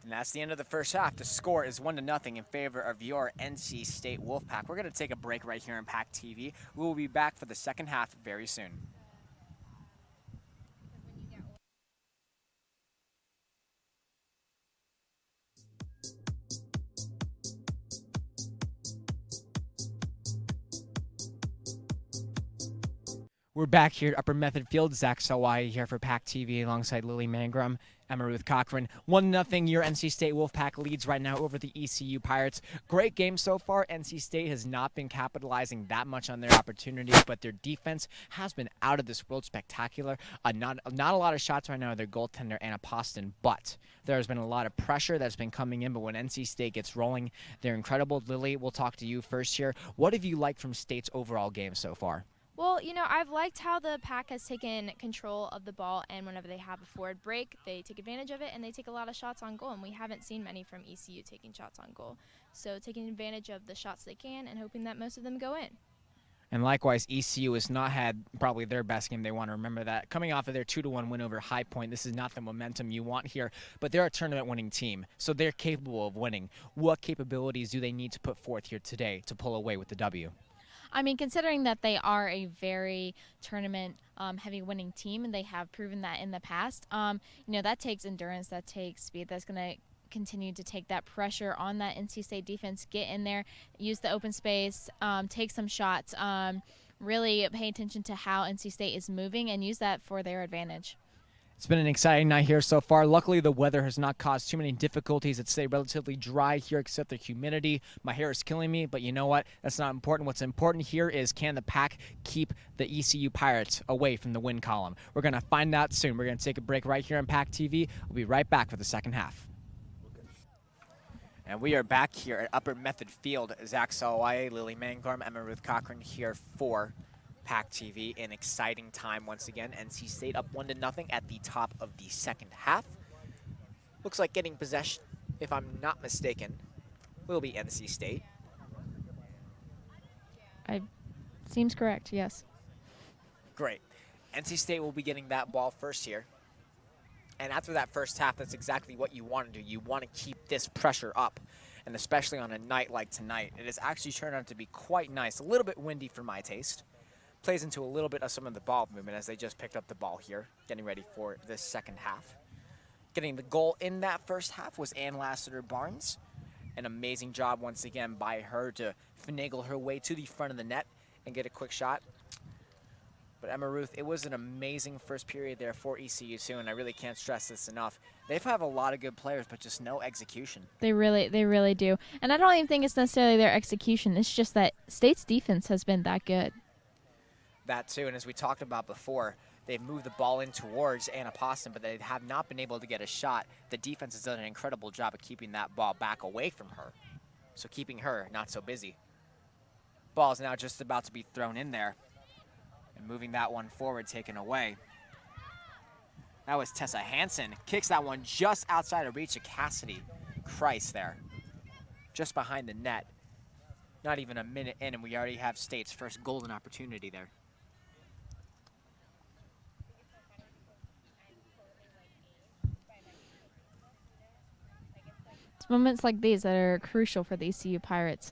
And that's the end of the first half. The score is 1-0 in favor of your NC State Wolfpack. We're going to take a break right here on PackTV. We will be back for the second half very soon. We're back here at Upper Method Field. Zach Sawai here for PackTV alongside Lily Mangrum, Emma Ruth Cochran. 1-0 your NC State Wolfpack leads right now over the ECU Pirates. Great game so far. NC State has not been capitalizing that much on their opportunities, but their defense has been out of this world spectacular. Not a lot of shots right now of their goaltender, Anna Poston, but there's been a lot of pressure that's been coming in. But when NC State gets rolling, they're incredible. Lily, we'll talk to you first here. What have you liked from State's overall game so far? Well, I've liked how the Pack has taken control of the ball, and whenever they have a forward break, they take advantage of it, and they take a lot of shots on goal, and we haven't seen many from ECU taking shots on goal. So taking advantage of the shots they can and hoping that most of them go in. And likewise, ECU has not had probably their best game. They want to remember that. Coming off of their 2-1 win over High Point, this is not the momentum you want here, but they're a tournament-winning team, so they're capable of winning. What capabilities do they need to put forth here today to pull away with the W? I mean, considering that they are a very tournament-heavy winning team, and they have proven that in the past, that takes endurance, that takes speed. That's going to continue to take that pressure on that NC State defense, get in there, use the open space, take some shots, really pay attention to how NC State is moving and use that for their advantage. It's been an exciting night here so far. Luckily, the weather has not caused too many difficulties. It's stayed relatively dry here except the humidity. My hair is killing me, but you know what? That's not important. What's important here is, can the Pack keep the ECU Pirates away from the win column? We're going to find out soon. We're going to take a break right here on PackTV. We'll be right back for the second half. And we are back here at Upper Method Field. Zach Sawai, Lily Mangrum, Emma Ruth Cochran here for PackTV. An exciting time once again. NC State up 1-0 at the top of the second half. Looks like getting possession, if I'm not mistaken, will be NC State. Seems correct, yes. Great. NC State will be getting that ball first here. And after that first half, that's exactly what you want to do. You want to keep this pressure up. And especially on a night like tonight, it has actually turned out to be quite nice. A little bit windy for my taste. Plays into a little bit of some of the ball movement as they just picked up the ball here, getting ready for this second half. Getting the goal in that first half was Ann Lassiter-Barnes. An amazing job once again by her to finagle her way to the front of the net and get a quick shot. But Emma Ruth, it was an amazing first period there for ECU too, and I really can't stress this enough. They have a lot of good players, but just no execution. They really do. And I don't even think it's necessarily their execution. It's just that State's defense has been that good. That too, and as we talked about before, they've moved the ball in towards Anna Poston, but they have not been able to get a shot. The defense has done an incredible job of keeping that ball back away from her, so keeping her not so busy. Ball is now just about to be thrown in there, and moving that one forward, taken away. That was Tessa Hansen. Kicks that one just outside of reach of Cassidy Christ there, just behind the net. Not even a minute in, and we already have State's first golden opportunity there. It's moments like these that are crucial for the ECU Pirates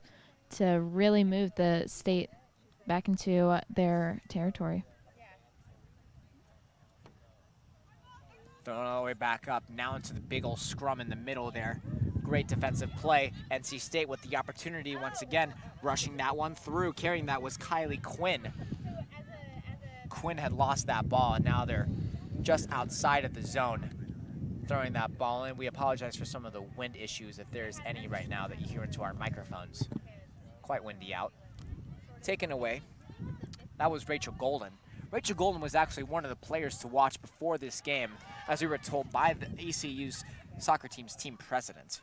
to really move the State back into their territory. Thrown all the way back up, now into the big old scrum in the middle there. Great defensive play. NC State with the opportunity once again, rushing that one through. Carrying that was Kylie Quinn. Quinn had lost that ball, and now they're just outside of the zone, throwing that ball in. We apologize for some of the wind issues, if there's any right now that you hear into our microphones. Quite windy out. Taken away, that was Rachel Golden. Rachel Golden was actually one of the players to watch before this game, as we were told by the ECU's soccer team's team president.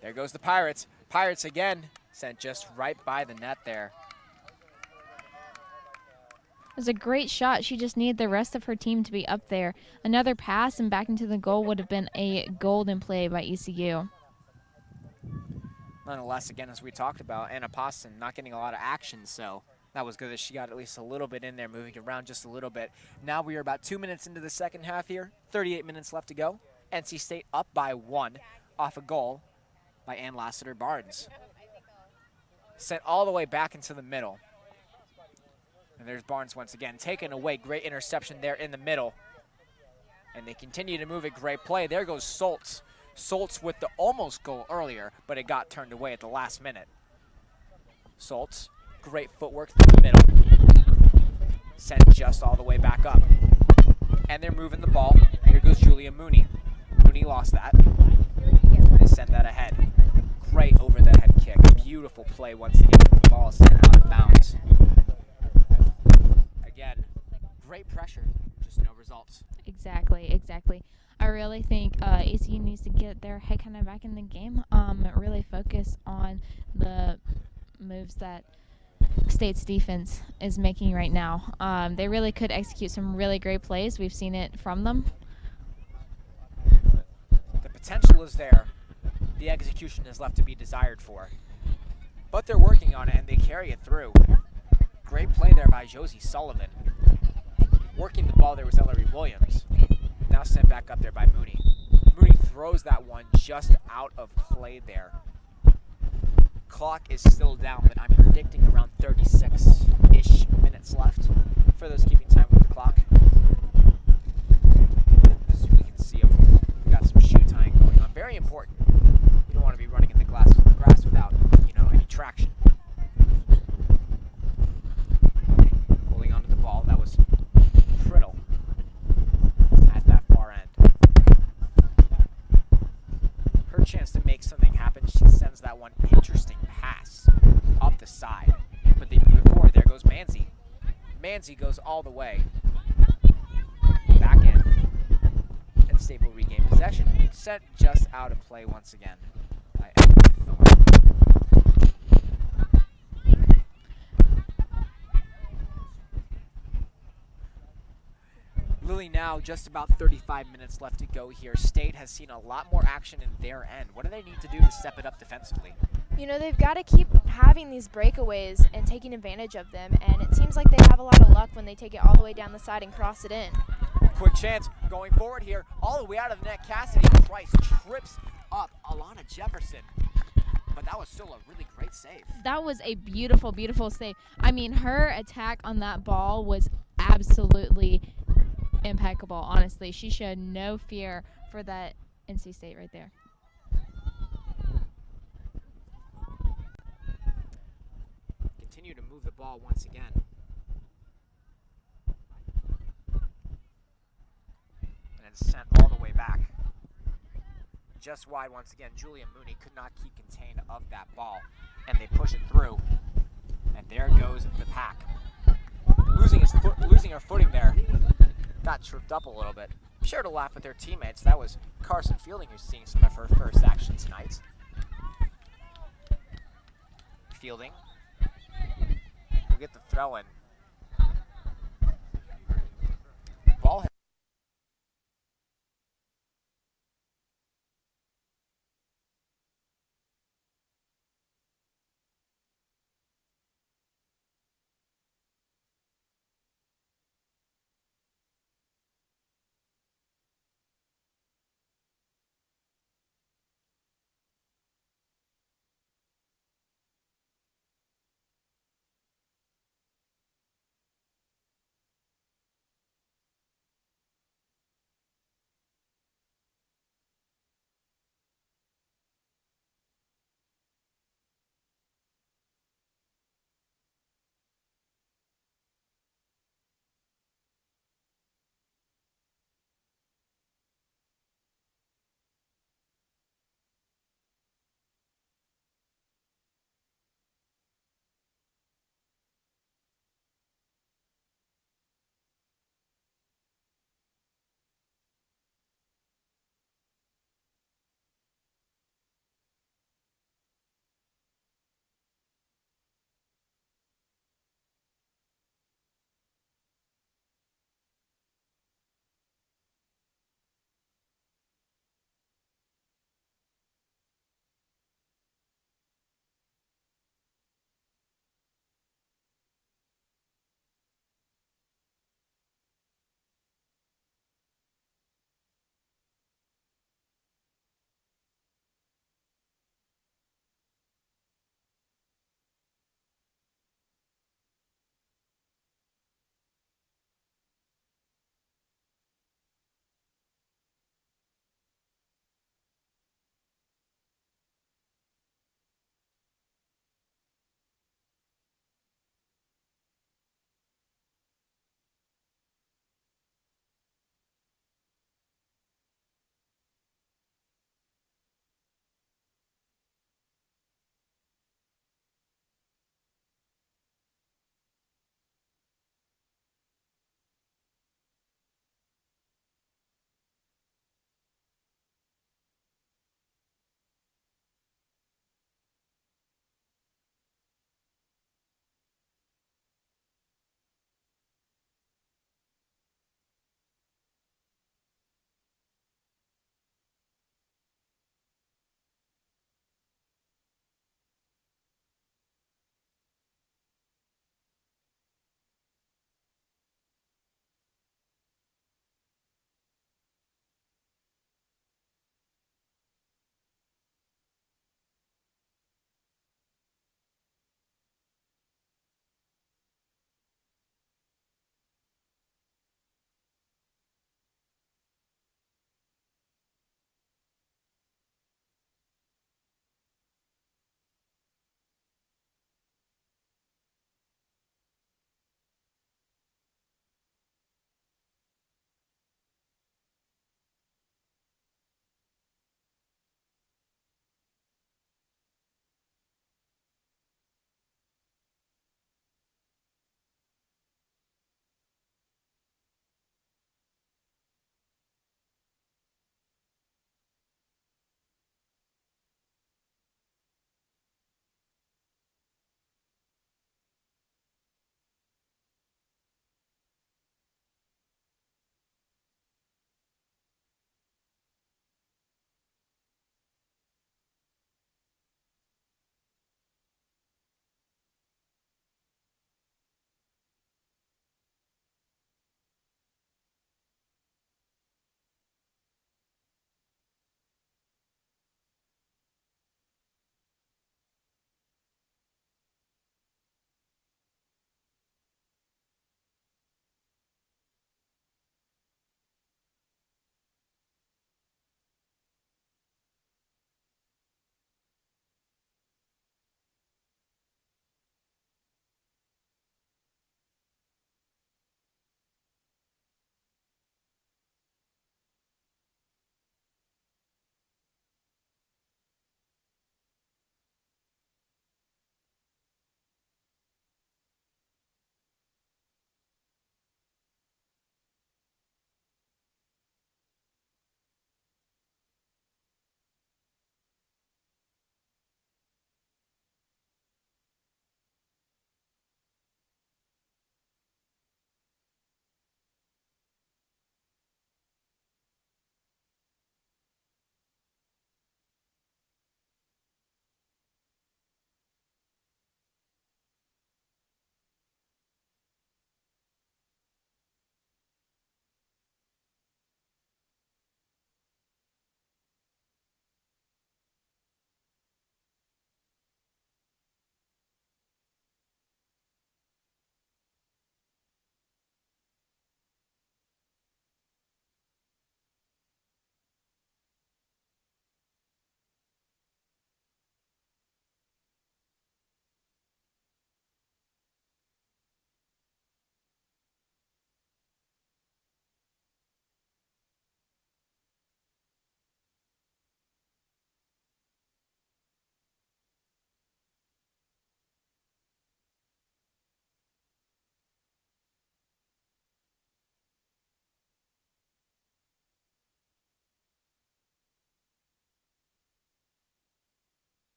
There goes the Pirates. Pirates again, sent just right by the net there. It was a great shot. She just needed the rest of her team to be up there. Another pass and back into the goal would have been a golden play by ECU. Nonetheless, again, as we talked about, Anna Poston not getting a lot of action, so that was good that she got at least a little bit in there, moving around just a little bit. Now we are about 2 minutes into the second half here, 38 minutes left to go. NC State up by 1 off a goal by Ann Lassiter-Barnes. Sent all the way back into the middle. And there's Barnes once again, taken away. Great interception there in the middle. And they continue to move it. Great play. There goes Soltz. Soltz with the almost goal earlier, but it got turned away at the last minute. Schultz, great footwork through the middle. Sent just all the way back up. And they're moving the ball. Here goes Julia Mooney. Mooney lost that. And they send that ahead. Great over the head kick. Beautiful play once again. The ball is sent out of bounds. Again, great pressure, just no results. Exactly. I really think AC needs to get their head kind of back in the game. Really focus on the moves that State's defense is making right now. They really could execute some really great plays. We've seen it from them. The potential is there. The execution is left to be desired for. But they're working on it, and they carry it through. Great play there by Josie Sullivan. Working the ball there was Ellery Williams. Now sent back up there by Mooney. Mooney throws that one just out of play there. Clock is still down, but I'm predicting around 36-ish minutes left for those keeping time with the clock. As we can see, we've got some shoe tying going on. Very important. You don't want to be running in the grass without, any traction. Holding onto the ball, that was Priddle at that far end. Her chance to make something happen. She sends that one interesting pass up the side. But they move it forward. There goes Manzi. Manzi goes all the way back in. And State will regain possession. Sent just out of play once again by Emily Thorne. Lily, now just about 35 minutes left to go here. State has seen a lot more action in their end. What do they need to do to step it up defensively? They've got to keep having these breakaways and taking advantage of them, and it seems like they have a lot of luck when they take it all the way down the side and cross it in. Quick chance going forward here, all the way out of the net. Cassidy Price trips up Alana Jefferson, but that was still a really great save. That was a beautiful, beautiful save. I mean, her attack on that ball was absolutely impeccable, honestly. She showed no fear for that NC State right there. Continue to move the ball once again. And it's sent all the way back. Just wide once again. Julia Mooney could not keep contained of that ball. And they push it through. And there goes the Pack. Losing her footing there. Got tripped up a little bit. Sure to laugh with their teammates. That was Carson Fielding, who's seeing some of her first action tonight. Fielding will get the throw in. Ball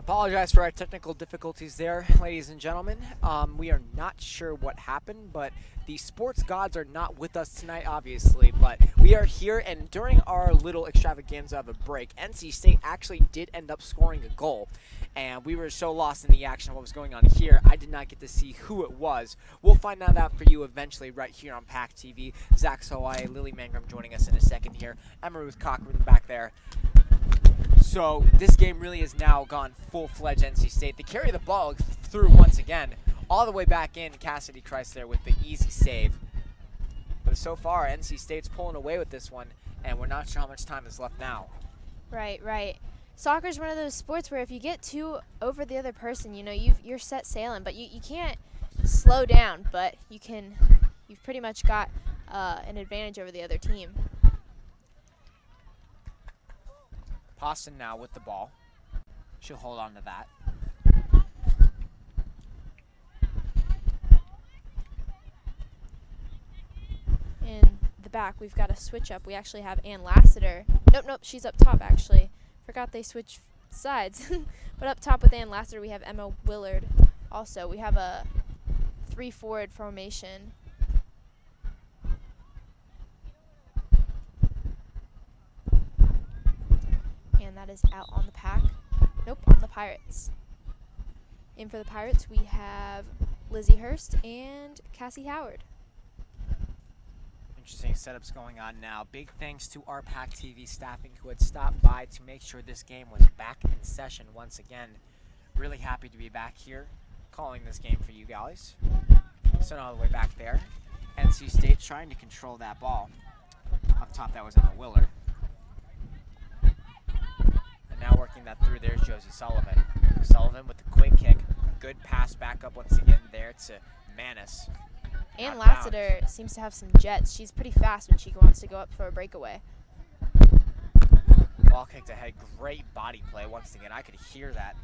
Apologize for our technical difficulties there, ladies and gentlemen. We are not sure what happened, but the sports gods are not with us tonight, obviously. But we are here, and during our little extravaganza of a break, NC State actually did end up scoring a goal. And we were so lost in the action of what was going on here, I did not get to see who it was. We'll find that out for you eventually right here on PackTV. Zach Sawai, Lily Mangrum joining us in a second here. Emma Ruth Cochran back there. So this game really has now gone full-fledged NC State. They carry the ball through once again, all the way back in. Cassidy Christ there with the easy save. But so far, NC State's pulling away with this one, and we're not sure how much time is left now. Right. Soccer's one of those sports where if you get too over the other person, you're set sailing, but you can't slow down, but you've pretty much got an advantage over the other team. Poston now with the ball. She'll hold on to that. In the back, we've got a switch up. We actually have Ann Lassiter. Nope, she's up top, actually. Forgot they switched sides. But up top with Ann Lassiter, we have Emma Willard. Also, we have a 3-forward formation. And that is out on the Pack. Nope, on the Pirates. In for the Pirates, we have Lizzie Hurst and Cassie Howard. Interesting setups going on now. Big thanks to our PackTV staffing who had stopped by to make sure this game was back in session once again. Really happy to be back here calling this game for you guys. So all the way back there. NC State trying to control that ball. Up top that was Emma Willard. And now working that through, there's Josie Sullivan. Sullivan with the quick kick. Good pass back up once again there to Manis. Ann Lassiter seems to have some jets. She's pretty fast when she wants to go up for a breakaway. Ball kicked ahead. Great body play once again. I could hear that.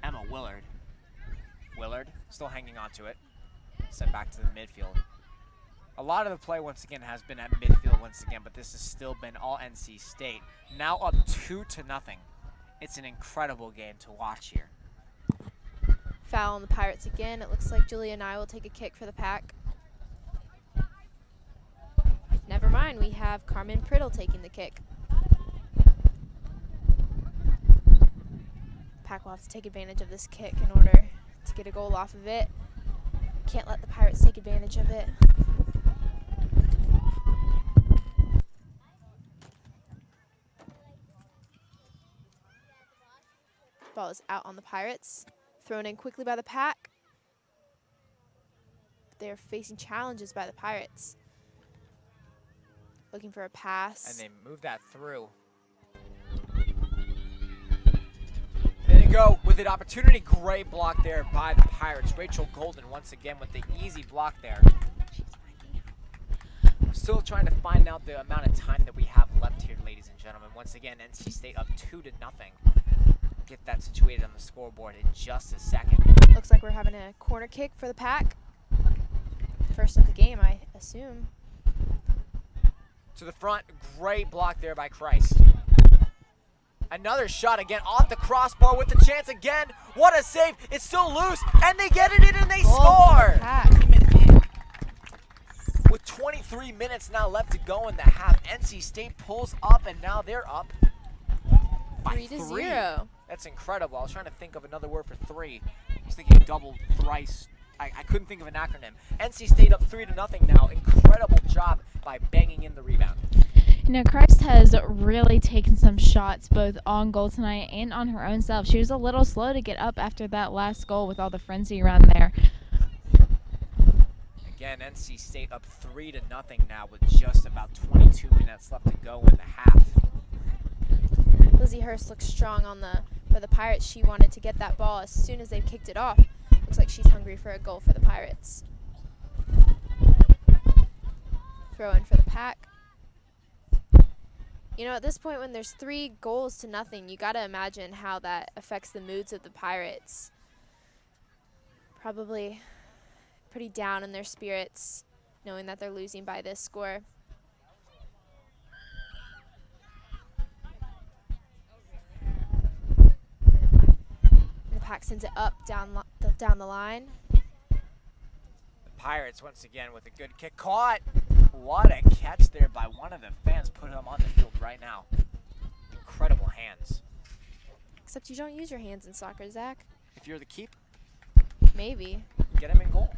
Emma Willard. Willard still hanging on to it. Sent back to the midfield. A lot of the play once again has been at midfield once again, but this has still been all NC State. Now up 2-0. It's an incredible game to watch here. Foul on the Pirates again. It looks like Julia Nye will take a kick for the Pack. Never mind, we have Carmen Priddle taking the kick. Pack will have to take advantage of this kick in order to get a goal off of it. Can't let the Pirates take advantage of it. Ball is out on the Pirates. Thrown in quickly by the Pack. They're facing challenges by the Pirates. Looking for a pass. And they move that through. There you go with an opportunity. Great block there by the Pirates. Rachel Golden once again with the easy block there. Still trying to find out the amount of time that we have left here, ladies and gentlemen. Once again, NC State up 2-0. Get that situated on the scoreboard in just a second. Looks like we're having a corner kick for the Pack. First of the game, I assume. To the front, great block there by Christ. Another shot again off the crossbar with the chance again. What a save. It's still loose, and they get it in and they score. With 23 minutes now left to go in the half, NC State pulls up, and now they're up by 3-0. That's incredible. I was trying to think of another word for three. I was thinking double, thrice. I couldn't think of an acronym. NC State up 3-0 now. Incredible job by banging in the rebound. Christ has really taken some shots both on goal tonight and on her own self. She was a little slow to get up after that last goal with all the frenzy around there. Again, NC State up 3-0 now with just about 22 minutes left to go in the half. Lizzie Hurst looks strong for the Pirates. She wanted to get that ball as soon as they kicked it off. Looks like she's hungry for a goal for the Pirates. Throw in for the Pack. At this point when there's 3-0, you got to imagine how that affects the moods of the Pirates. Probably pretty down in their spirits, knowing that they're losing by this score. Pack sends it up down the line. The Pirates once again with a good kick. Caught! What a catch there by one of the fans. Put him on the field right now. Incredible hands. Except you don't use your hands in soccer, Zach. If you're the keep, Maybe. get him in goal.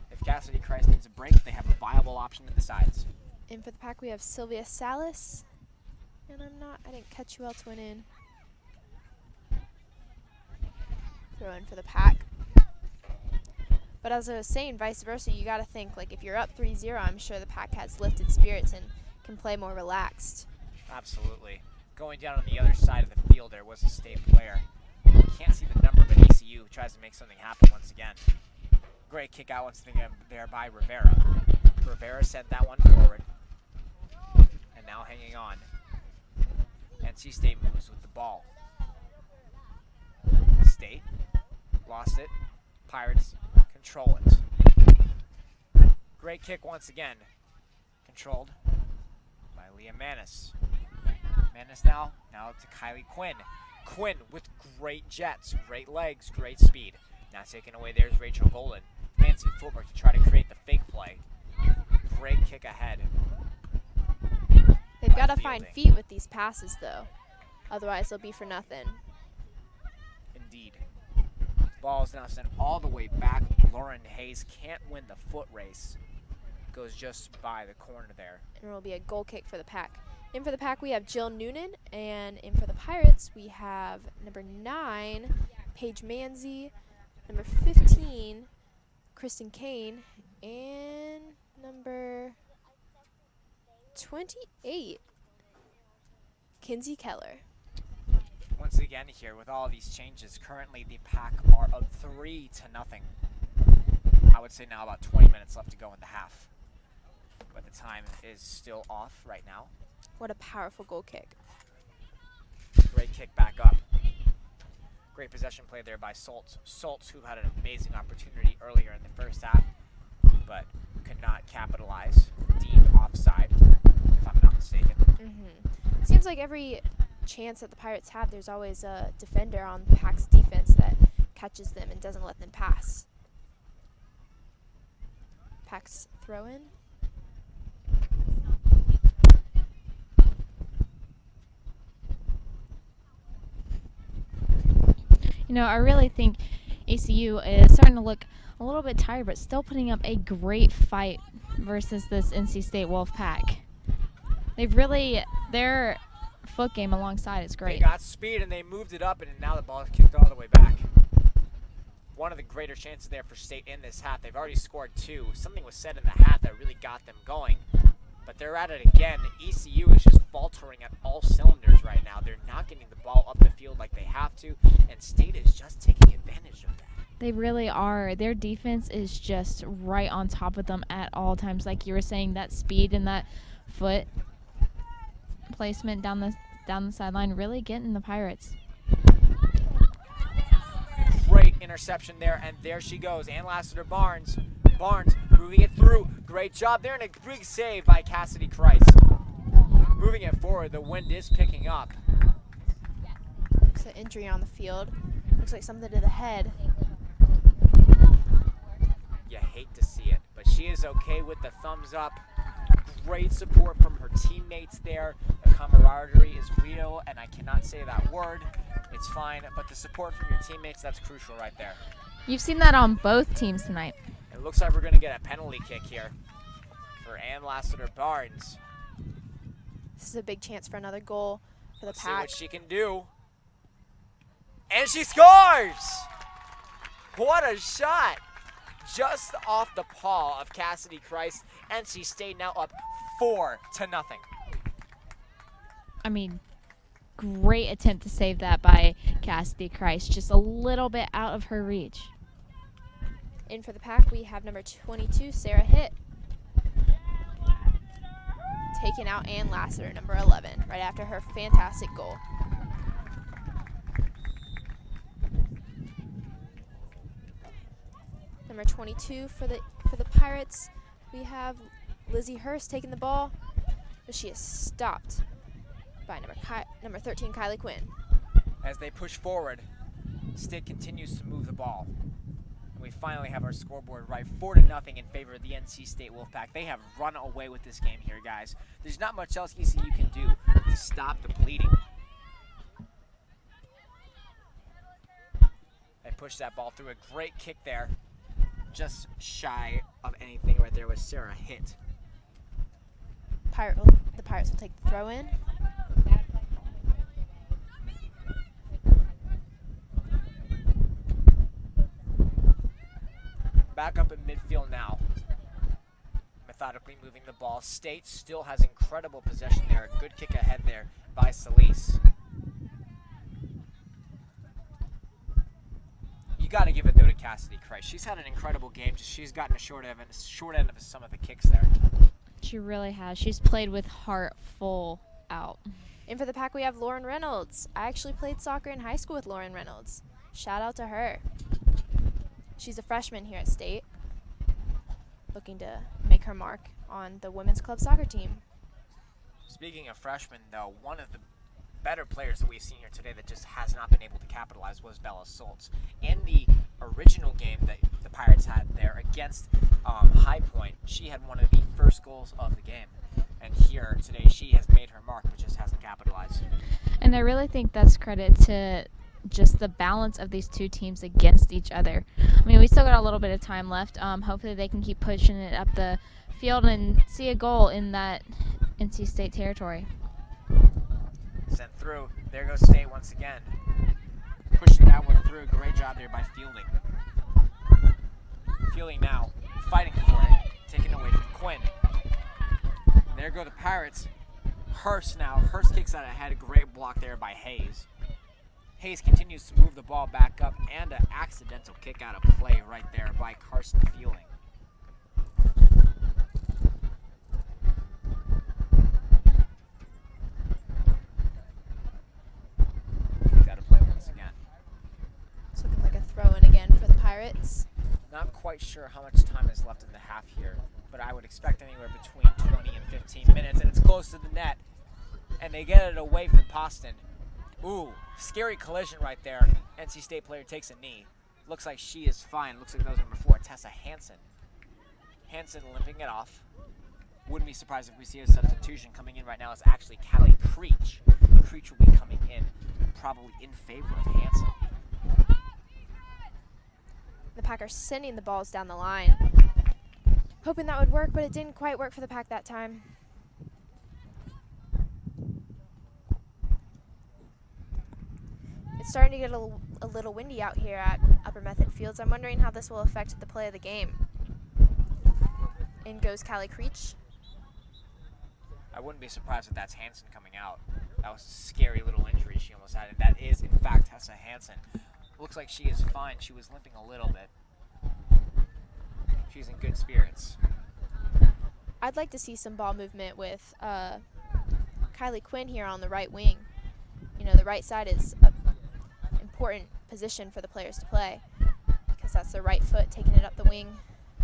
If Cassidy Christ needs a break, they have a viable option in the sides. In for the Pack, we have Sylvia Salas. And I didn't catch who else went in. Throw in for the Pack. But as I was saying, vice versa, you got to think, like, if you're up 3-0, I'm sure the Pack has lifted spirits and can play more relaxed. Absolutely. Going down on the other side of the field there was a state player. Can't see the number, but ECU tries to make something happen once again. Great kick out once again there by Rivera. Rivera sent that one forward. And now hanging on. NC State moves with the ball. State lost it. Pirates control it. Great kick once again. Controlled by Leah Manis. Manis now to Kylie Quinn. Quinn with great jets, great legs, great speed. Now taken away, there's Rachel Golden. Fancy footwork to try to create the fake play. Great kick ahead. They've got to find feet with these passes, though. Otherwise, they'll be for nothing. Indeed. Ball is now sent all the way back. Lauren Hayes can't win the foot race. Goes just by the corner there. And it will be a goal kick for the Pack. In for the Pack, we have Jill Noonan. And in for the Pirates, we have number 9, Paige Manzi. Number 15, Kristen Kane. And number 28, Kinsey Keller. Once again here with all these changes, currently the Pack are up 3-0. I would say now about 20 minutes left to go in the half. But the time is still off right now. What a powerful goal kick. Great kick back up. Great possession play there by Soltz. Soltz, who had an amazing opportunity earlier in the first half, but could not capitalize. Deemed offside, if I'm not mistaken. Seems like every chance that the Pirates have, there's always a defender on the Pack's defense that catches them and doesn't let them pass. Pack's throw in. You know, I really think ECU is starting to look a little bit tired, but still putting up a great fight versus this NC State Wolfpack. Their foot game alongside is great. They got speed and they moved it up, and now the ball is kicked all the way back. One of the greater chances there for State in this half. They've already scored 2. Something was said in the half that really got them going. But they're at it again. ECU is just faltering at all cylinders right now. They're not getting the ball up the field like they have to, and State is just taking advantage of that. They really are. Their defense is just right on top of them at all times. Like you were saying, that speed and that foot placement down the sideline really getting the Pirates. Great interception there, and there she goes. Ann Lassiter-Barnes. Barnes moving it through. Great job there, and a big save by Cassidy Christ. Moving it forward, the wind is picking up. It's an injury on the field. Looks like something to the head. You hate to see it, but she is okay with the thumbs up. Great support from her teammates there. The camaraderie is real, and I cannot say that word. It's fine, but the support from your teammates, that's crucial right there. You've seen that on both teams tonight. It looks like we're going to get a penalty kick here for Ann Lassiter-Barnes. This is a big chance for another goal for the Let's see Pack. what she can do. And she scores! What a shot! Just off the paw of Cassidy Christ. NC State now up 4-0. I mean, great attempt to save that by Cassidy Christ. Just a little bit out of her reach. In for the Pack, we have number 22, Sarah Hitt. Taking out Ann Lassiter, number 11, right after her fantastic goal. Number 22 for the Pirates, we have Lizzie Hurst taking the ball, but she is stopped by number 13, Kylie Quinn. As they push forward, State continues to move the ball. And we finally have our scoreboard right, 4-0 in favor of the NC State Wolfpack. They have run away with this game here, guys. There's not much else ECU can do to stop the bleeding. They push that ball through, a great kick there. Just shy of anything right there was Sarah hit. The Pirates will take the throw in. Back up in midfield now. Methodically moving the ball. State still has incredible possession there. A good kick ahead there by Celise. You got to give it though to Cassidy Christ. She's had an incredible game. She's gotten a short end of some of the kicks there. She really has. She's played with heart full out. In for the Pack, we have Lauren Reynolds. I actually played soccer in high school with Lauren Reynolds. Shout out to her. She's a freshman here at State, looking to make her mark on the women's club soccer team. Speaking of freshmen, though, one of the better players that we've seen here today that just has not been able to capitalize was Bella Soltz. In the original game that the Pirates had there against High Point, she had one of the first goals of the game. And here today, she has made her mark, but just hasn't capitalized. And I really think that's credit to just the balance of these two teams against each other. I mean, we still got a little bit of time left. Hopefully they can keep pushing it up the field and see a goal in that NC State territory. Sent through. There goes State once again. Pushing that one through. Great job there by Fielding. Fielding now, fighting for it. Taken away from Quinn. There go the Pirates. Hurst now. Hurst kicks out ahead. A great block there by Hayes. Hayes continues to move the ball back up, and an accidental kick out of play right there by Carson Fielding. Kicked out of play once again. It's looking like a throw-in again for the Pirates. Not quite sure how much time is left in the half here, but I would expect anywhere between 20 and 15 minutes, and it's close to the net, and they get it away from Poston. Ooh, scary collision right there. NC State player takes a knee. Looks like she is fine. Looks like that was number 4, Tessa Hansen. Hansen limping it off. Wouldn't be surprised if we see a substitution coming in right now. It's actually Callie Creech. Creech will be coming in probably in favor of Hansen. The Pack are sending the balls down the line, hoping that would work, but it didn't quite work for the Pack that time. It's starting to get a little windy out here at Upper Method Fields. I'm wondering how this will affect the play of the game. In goes Callie Creech. I wouldn't be surprised if that's Hansen coming out. That was a scary little injury she almost had. And that is, in fact, Tessa Hansen. Looks like she is fine. She was limping a little bit. She's in good spirits. I'd like to see some ball movement with Kylie Quinn here on the right wing. You know, the right side is an important position for the players to play because that's their right foot taking it up the wing,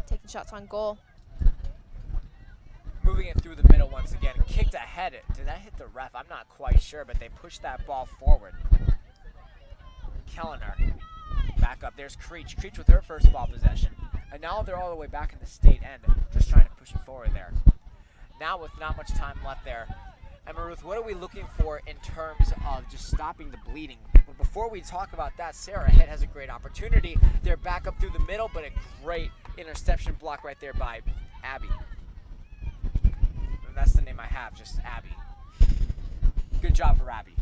taking shots on goal. Moving it through the middle once again. Kicked ahead. Did that hit the ref? I'm not quite sure, but they pushed that ball forward. Kellner back up. There's Creech. Creech with her first ball possession. And now they're all the way back in the State end, just trying to push it forward there. Now with not much time left there, Emma Ruth, what are we looking for in terms of just stopping the bleeding? But before we talk about that, Sarah Hitt has a great opportunity. They're back up through the middle, but a great interception block right there by Abby. And that's the name I have, just Abby. Good job for Abby.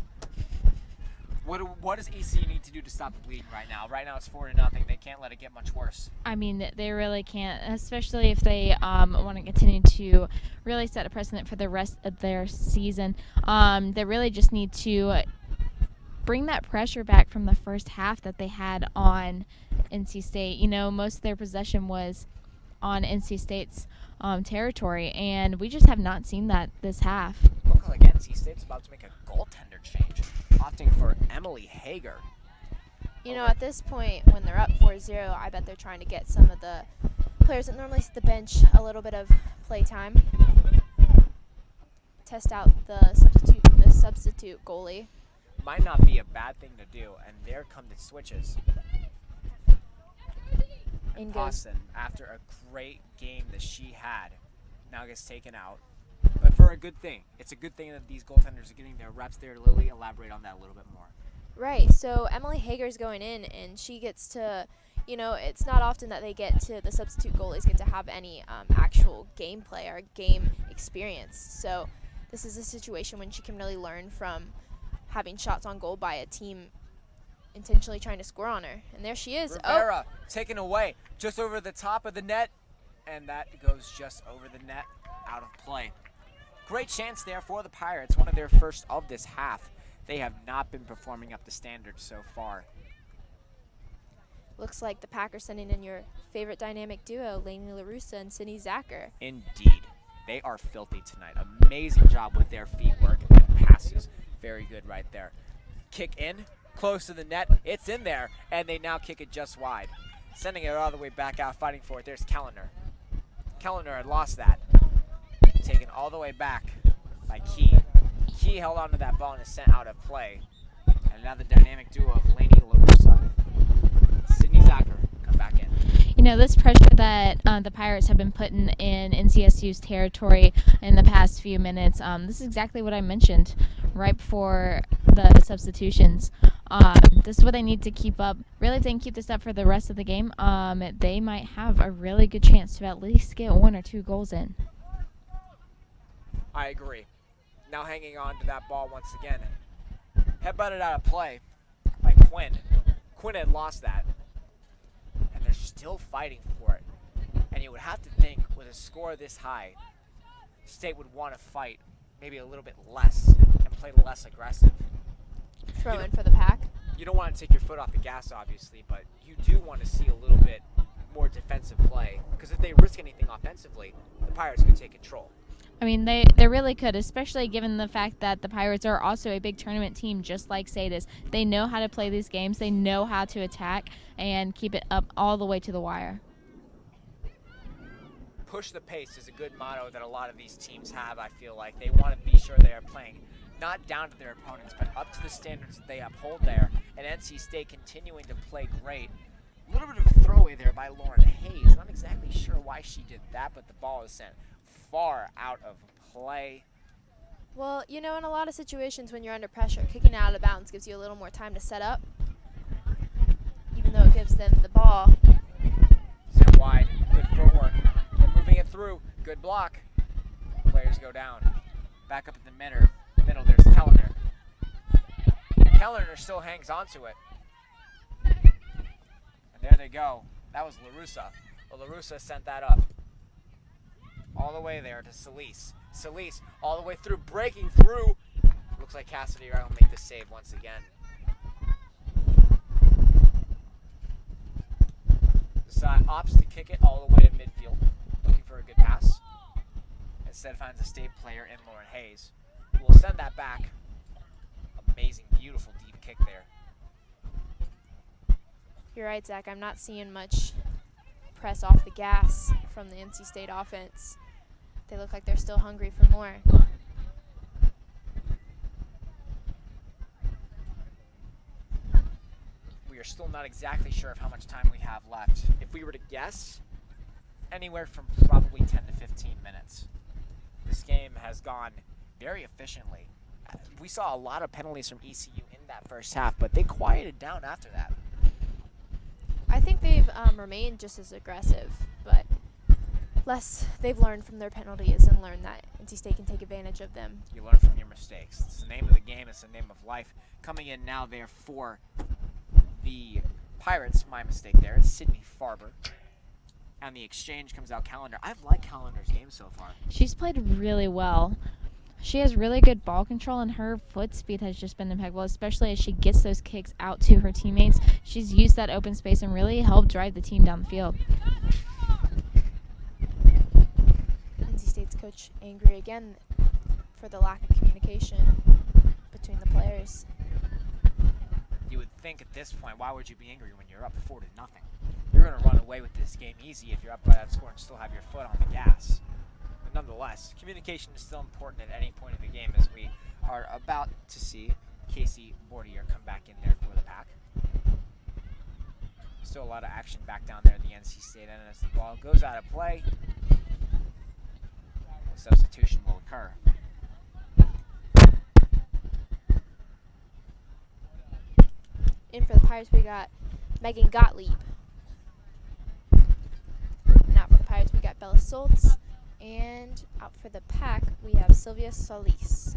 What does ECU need to do to stop the bleeding right now? Right now it's 4-0. They can't let it get much worse. I mean, they really can't, especially if they want to continue to really set a precedent for the rest of their season. They really just need to bring that pressure back from the first half that they had on NC State. You know, most of their possession was on NC State's territory, and we just have not seen that this half. Looks like NC State's about to make a goaltender change, opting for Emily Hager. You know, at this point, when they're up 4-0, I bet they're trying to get some of the players that normally sit the bench a little bit of play time. Test out the substitute goalie. might not be a bad thing to do. And there come the switches. In goes. Boston, after a great game that she had, now gets taken out. But for a good thing. It's a good thing that these goaltenders are getting their reps there. Lily, elaborate on that a little bit more. Right. So Emily Hager's going in, and she gets to, it's not often that they get to, the substitute goalies get to have any actual gameplay or game experience. So this is a situation when she can really learn from having shots on goal by a team intentionally trying to score on her. And there she is. Rivera taken away just over the top of the net, and that goes just over the net, out of play. Great chance there for the Pirates, one of their first of this half. They have not been performing up to standards so far. Looks like the Packers sending in your favorite dynamic duo, Lainey LaRussa and Sydney Zacher. Indeed. They are filthy tonight. Amazing job with their feet work and passes. Very good right there. Kick in, close to the net. It's in there, and they now kick it just wide. Sending it all the way back out, fighting for it. There's Kellner. Kellner had lost that. Taken all the way back by Key. Key held onto that ball and is sent out of play. And now the dynamic duo of Lainey LaRussa. Sydney Zacher come back in. This pressure that the Pirates have been putting in NCSU's territory in the past few minutes, this is exactly what I mentioned right before the substitutions. This is what they need to keep up. Really, if they can keep this up for the rest of the game, they might have a really good chance to at least get 1 or 2 goals in. I agree. Now hanging on to that ball once again. Headbutted out of play by Quinn. Quinn had lost that. And they're still fighting for it. And you would have to think with a score this high, State would want to fight maybe a little bit less and play less aggressive. Throw in for the Pack. You don't want to take your foot off the gas, obviously, but you do want to see a little bit more defensive play. Because if they risk anything offensively, the Pirates could take control. I mean, they really could, especially given the fact that the Pirates are also a big tournament team, just like State is. They know how to play these games. They know how to attack and keep it up all the way to the wire. Push the pace is a good motto that a lot of these teams have, I feel like. They want to be sure they are playing not down to their opponents, but up to the standards that they uphold there. And NC State continuing to play great. A little bit of a throwaway there by Lauren Hayes. Not exactly sure why she did that, but the ball is sent far out of play. Well, in a lot of situations when you're under pressure, kicking out of bounds gives you a little more time to set up, even though it gives them the ball. Sent wide, good footwork. They're moving it through, good block. Players go down. Back up in the middle there's Kellner. Kellner still hangs on to it. And there they go. That was LaRussa. Well, LaRussa sent that up. All the way there to Solis. Solis all the way through, breaking through. Looks like Cassidy Wright will make the save once again. Decide opts to kick it all the way to midfield, looking for a good pass. Instead finds a State player in Lauren Hayes. We'll send that back. Amazing, beautiful deep kick there. You're right, Zach. I'm not seeing much press off the gas from the NC State offense. They look like they're still hungry for more. We are still not exactly sure of how much time we have left. If we were to guess, anywhere from probably 10 to 15 minutes. This game has gone very efficiently. We saw a lot of penalties from ECU in that first half, but they quieted down after that. I think they've remained just as aggressive, but they've learned from their penalties and learned that NC State can take advantage of them. You learn from your mistakes. It's the name of the game. It's the name of life. Coming in now there for the Pirates, my mistake there, it's Sydney Farber. And the exchange comes out Callender. I've liked Callender's game so far. She's played really well. She has really good ball control, and her foot speed has just been impeccable, especially as she gets those kicks out to her teammates. She's used that open space and really helped drive the team down the field. NC State's coach angry again for the lack of communication between the players. You would think at this point, why would you be angry when you're up 4-0? You're going to run away with this game easy if you're up by that score and still have your foot on the gas. But nonetheless, communication is still important at any point of the game, as we are about to see Casey Bordier come back in there for the Pack. Still a lot of action back down there in the NC State end as the ball goes out of play. A substitution will occur. In for the Pirates, we got Megan Gottlieb. And out for the Pirates, we got Bella Soltz. And out for the Pack, we have Sylvia Solis.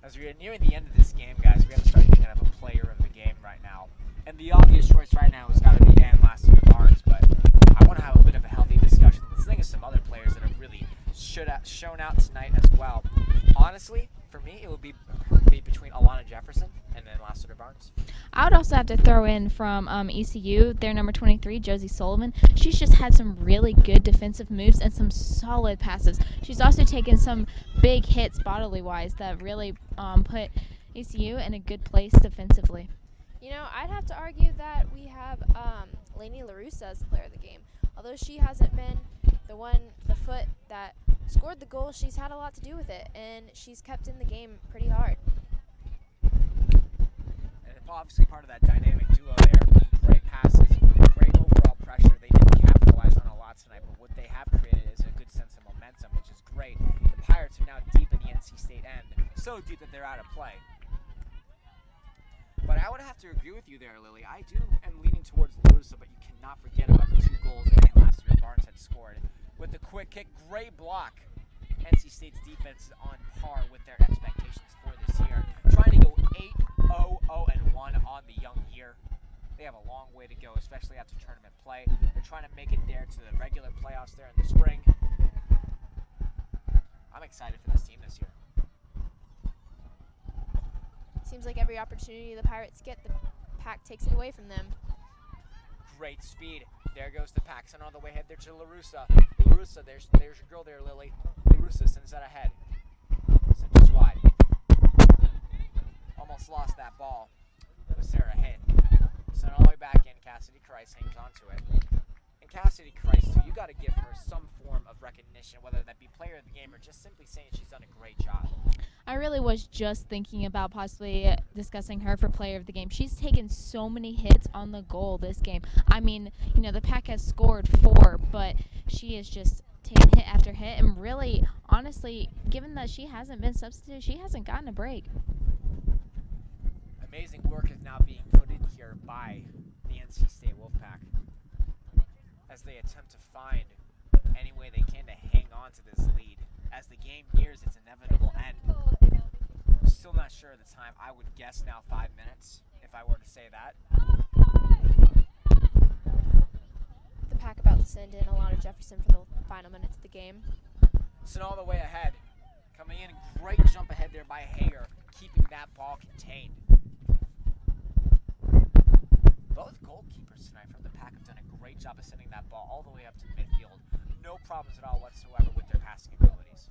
As we are nearing the end of this game, guys, we have to start thinking of a player of the game right now. And the obvious choice right now has got to be Ann Lassiter-Barnes, but I want to have a bit of a healthy discussion. Let's think of some other players that have really shown out tonight as well. Honestly, for me, it would be between Alana Jefferson and then Lassiter-Barnes. I would also have to throw in from ECU, their number 23, Josie Sullivan. She's just had some really good defensive moves and some solid passes. She's also taken some big hits bodily-wise that really put ECU in a good place defensively. You know, I'd have to argue that we have Lainey LaRussa as the player of the game. Although she hasn't been the foot that scored the goal, she's had a lot to do with it, and she's kept in the game pretty hard. And obviously part of that dynamic duo there. Great passes, great overall pressure. They didn't capitalize on a lot tonight, but what they have created is a good sense of momentum, which is great. The Pirates are now deep in the NC State end, so deep that they're out of play. But I would have to agree with you there, Lily. I do am leaning towards LaRussa, but you cannot forget about the 2 goals that Ann Lassiter-Barnes had scored. With the quick kick, great block. NC State's defense is on par with their expectations for this year. Trying to go 8-0-0-1 on the young year. They have a long way to go, especially after tournament play. They're trying to make it there to the regular playoffs there in the spring. I'm excited for this team this year. Seems like every opportunity the Pirates get, the Pack takes it away from them. Great speed. There goes the Pack. Sent on the way ahead there to LaRussa. LaRussa, there's your girl there, Lily. LaRussa sends that ahead. Sent just wide. Almost lost that ball. But Sarah hit. Sent all the way back in. Cassidy Christ hangs on to it. And Cassidy Christ, too, you got to give her some form of recognition, whether that be player of the game or just simply saying she's done a great job. I really was just thinking about possibly discussing her for player of the game. She's taken so many hits on the goal this game. I mean, you know, the Pack has scored 4, but she is just taking hit after hit. And really, honestly, given that she hasn't been substituted, she hasn't gotten a break. Amazing work is now being put in here by the NC State Wolfpack as they attempt to find any way they can to hang on to this lead as the game nears its inevitable end. Still not sure of the time. I would guess now 5 minutes, if I were to say that. The Pack about to send in Alana Jefferson for the final minutes of the game. Sent all the way ahead. Coming in, great jump ahead there by Hager, keeping that ball contained. Both goalkeepers tonight from the Pack have done a great job of sending that ball all the way up to midfield. No problems at all whatsoever with their passing abilities.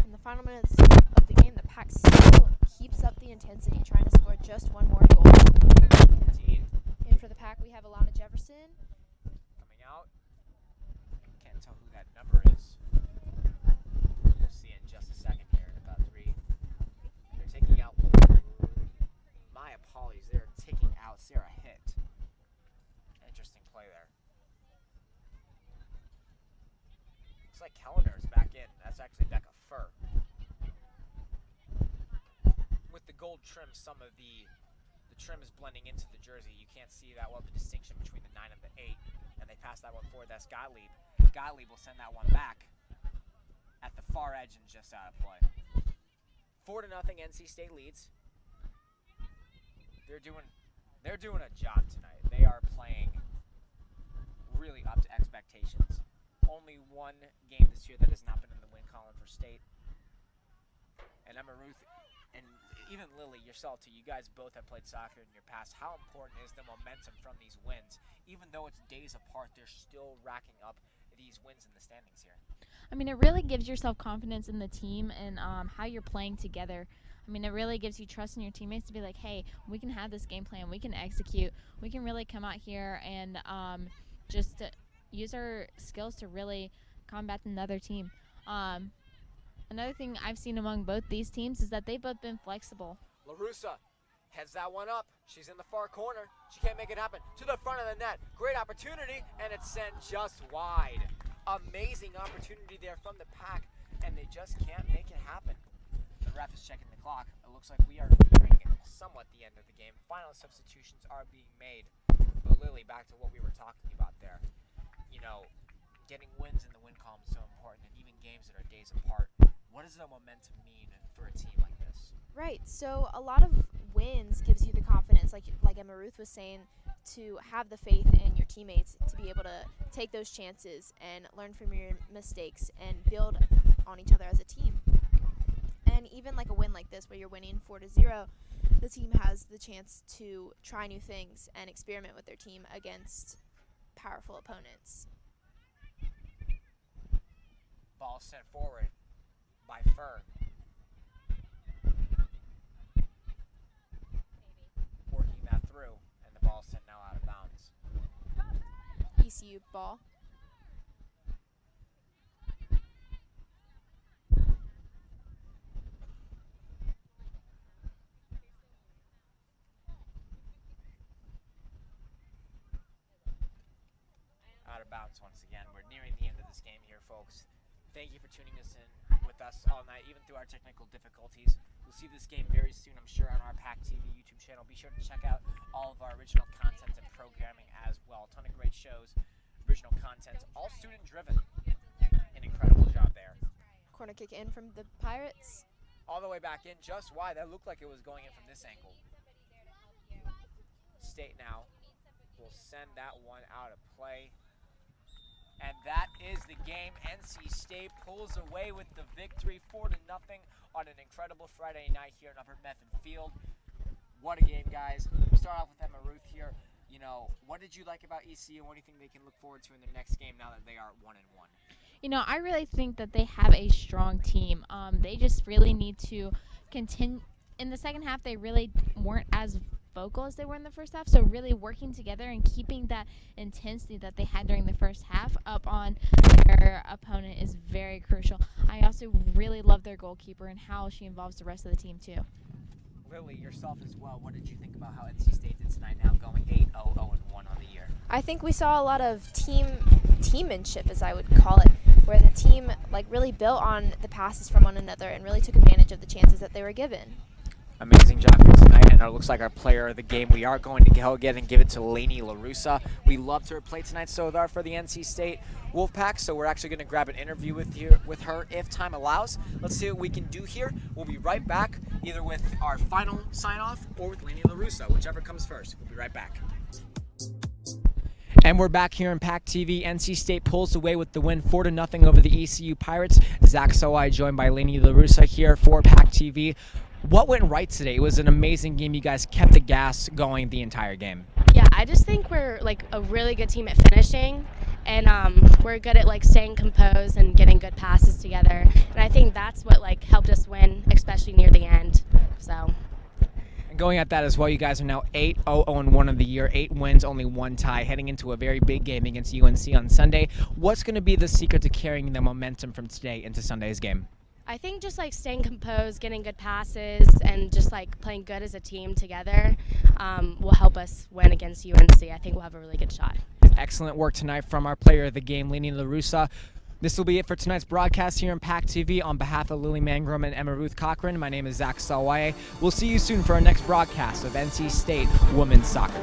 In the final minutes of the game, the Pack still keeps up the intensity, trying to score just one more goal. Indeed. In for the Pack, we have Alana Jefferson. Coming out. Can't tell who that number is. We'll see in just a second here in about 3. They're taking out, my apologies, they're taking out Sarah Hitt. Interesting play there. Looks like Kellner is back in. That's actually Becca Furr. With the gold trim, some of the trim is blending into the jersey. You can't see that well, the distinction between the 9 and the 8. And they pass that one forward. That's Gottlieb. Gottlieb will send that one back at the far edge and just out of play. 4-0 NC State leads. They're doing a job tonight. They are playing really up to expectations. Only one game this year that has not been in the win column for State. And Emma Ruth and even Lily, yourself too, you guys both have played soccer in your past. How important is the momentum from these wins? Even though it's days apart, they're still racking up these wins in the standings here. I mean, it really gives yourself confidence in the team and how you're playing together. I mean, it really gives you trust in your teammates to be like, hey, we can have this game plan. We can execute. We can really come out here and just to use our skills to really combat another team. Another thing I've seen among both these teams is that they've both been flexible. LaRussa heads that one up. She's in the far corner. She can't make it happen. To the front of the net. Great opportunity, and it's sent just wide. Amazing opportunity there from the Pack, and they just can't make it happen. The ref is checking the clock. It looks like we are nearing somewhat the end of the game. Final substitutions are being made. But Lily, back to what we were talking about there. You know, getting wins in the win column is so important, and even games that are days apart. What does the momentum mean for a team like this? Right. So a lot of wins gives you the confidence, like Emma Ruth was saying, to have the faith in your teammates, to be able to take those chances and learn from your mistakes and build on each other as a team. And even like a win like this where you're winning 4-0, the team has the chance to try new things and experiment with their team against powerful opponents. Ball sent forward by Fur. Working that through, and the ball sent now out of bounds. ECU ball. Out of bounds once again. We're nearing the end of this game here, folks. Thank you for tuning us in with us all night, even through our technical difficulties. We'll see this game very soon, I'm sure, on our PackTV YouTube channel. Be sure to check out all of our original content and programming as well. A ton of great shows, original content, all student-driven. An incredible job there. Corner kick in from the Pirates. All the way back in, just wide. That looked like it was going in from this angle. State now will send that one out of play. And that is the game. NC State pulls away with the victory, 4-0 on an incredible Friday night here in Upper Method Field. What a game, guys. We'll start off with Emma Ruth here. You know, what did you like about ECU? What do you think they can look forward to in their next game now that they are 1-1? You know, I really think that they have a strong team. They just really need to continue. In the second half, they really weren't as vocal as they were in the first half, so really working together and keeping that intensity that they had during the first half up on their opponent is very crucial. I also really love their goalkeeper and how she involves the rest of the team too. Lily, yourself as well, what did you think about how NC State did tonight, now going 8-0, 0-1 on the year? I think we saw a lot of teammanship, as I would call it, where the team really built on the passes from one another and really took advantage of the chances that they were given. Amazing job here tonight, and it looks like our player of the game, we are going to go again and give it to Lainey LaRussa. We loved her play tonight so far for the NC State Wolfpack, so we're actually going to grab an interview with her if time allows. Let's see what we can do here. We'll be right back, either with our final sign-off or with Lainey LaRussa, whichever comes first. We'll be right back. And we're back here in PackTV. NC State pulls away with the win 4-0 over the ECU Pirates. Zach Soai joined by Lainey LaRussa here for PackTV. What went right today? It was an amazing game. You guys kept the gas going the entire game. Yeah, I just think we're a really good team at finishing, and we're good at staying composed and getting good passes together. And I think that's what helped us win, especially near the end. So. And going at that as well, you guys are now 8-0-1 of the year, 8 wins, only 1 tie, heading into a very big game against UNC on Sunday. What's going to be the secret to carrying the momentum from today into Sunday's game? I think just staying composed, getting good passes, and just playing good as a team together will help us win against UNC. I think we'll have a really good shot. Excellent work tonight from our player of the game, Lainey LaRussa. This will be it for tonight's broadcast here in PackTV. On behalf of Lily Mangrum and Emma Ruth Cochran, my name is Zach Salwaye. We'll see you soon for our next broadcast of NC State Women's Soccer.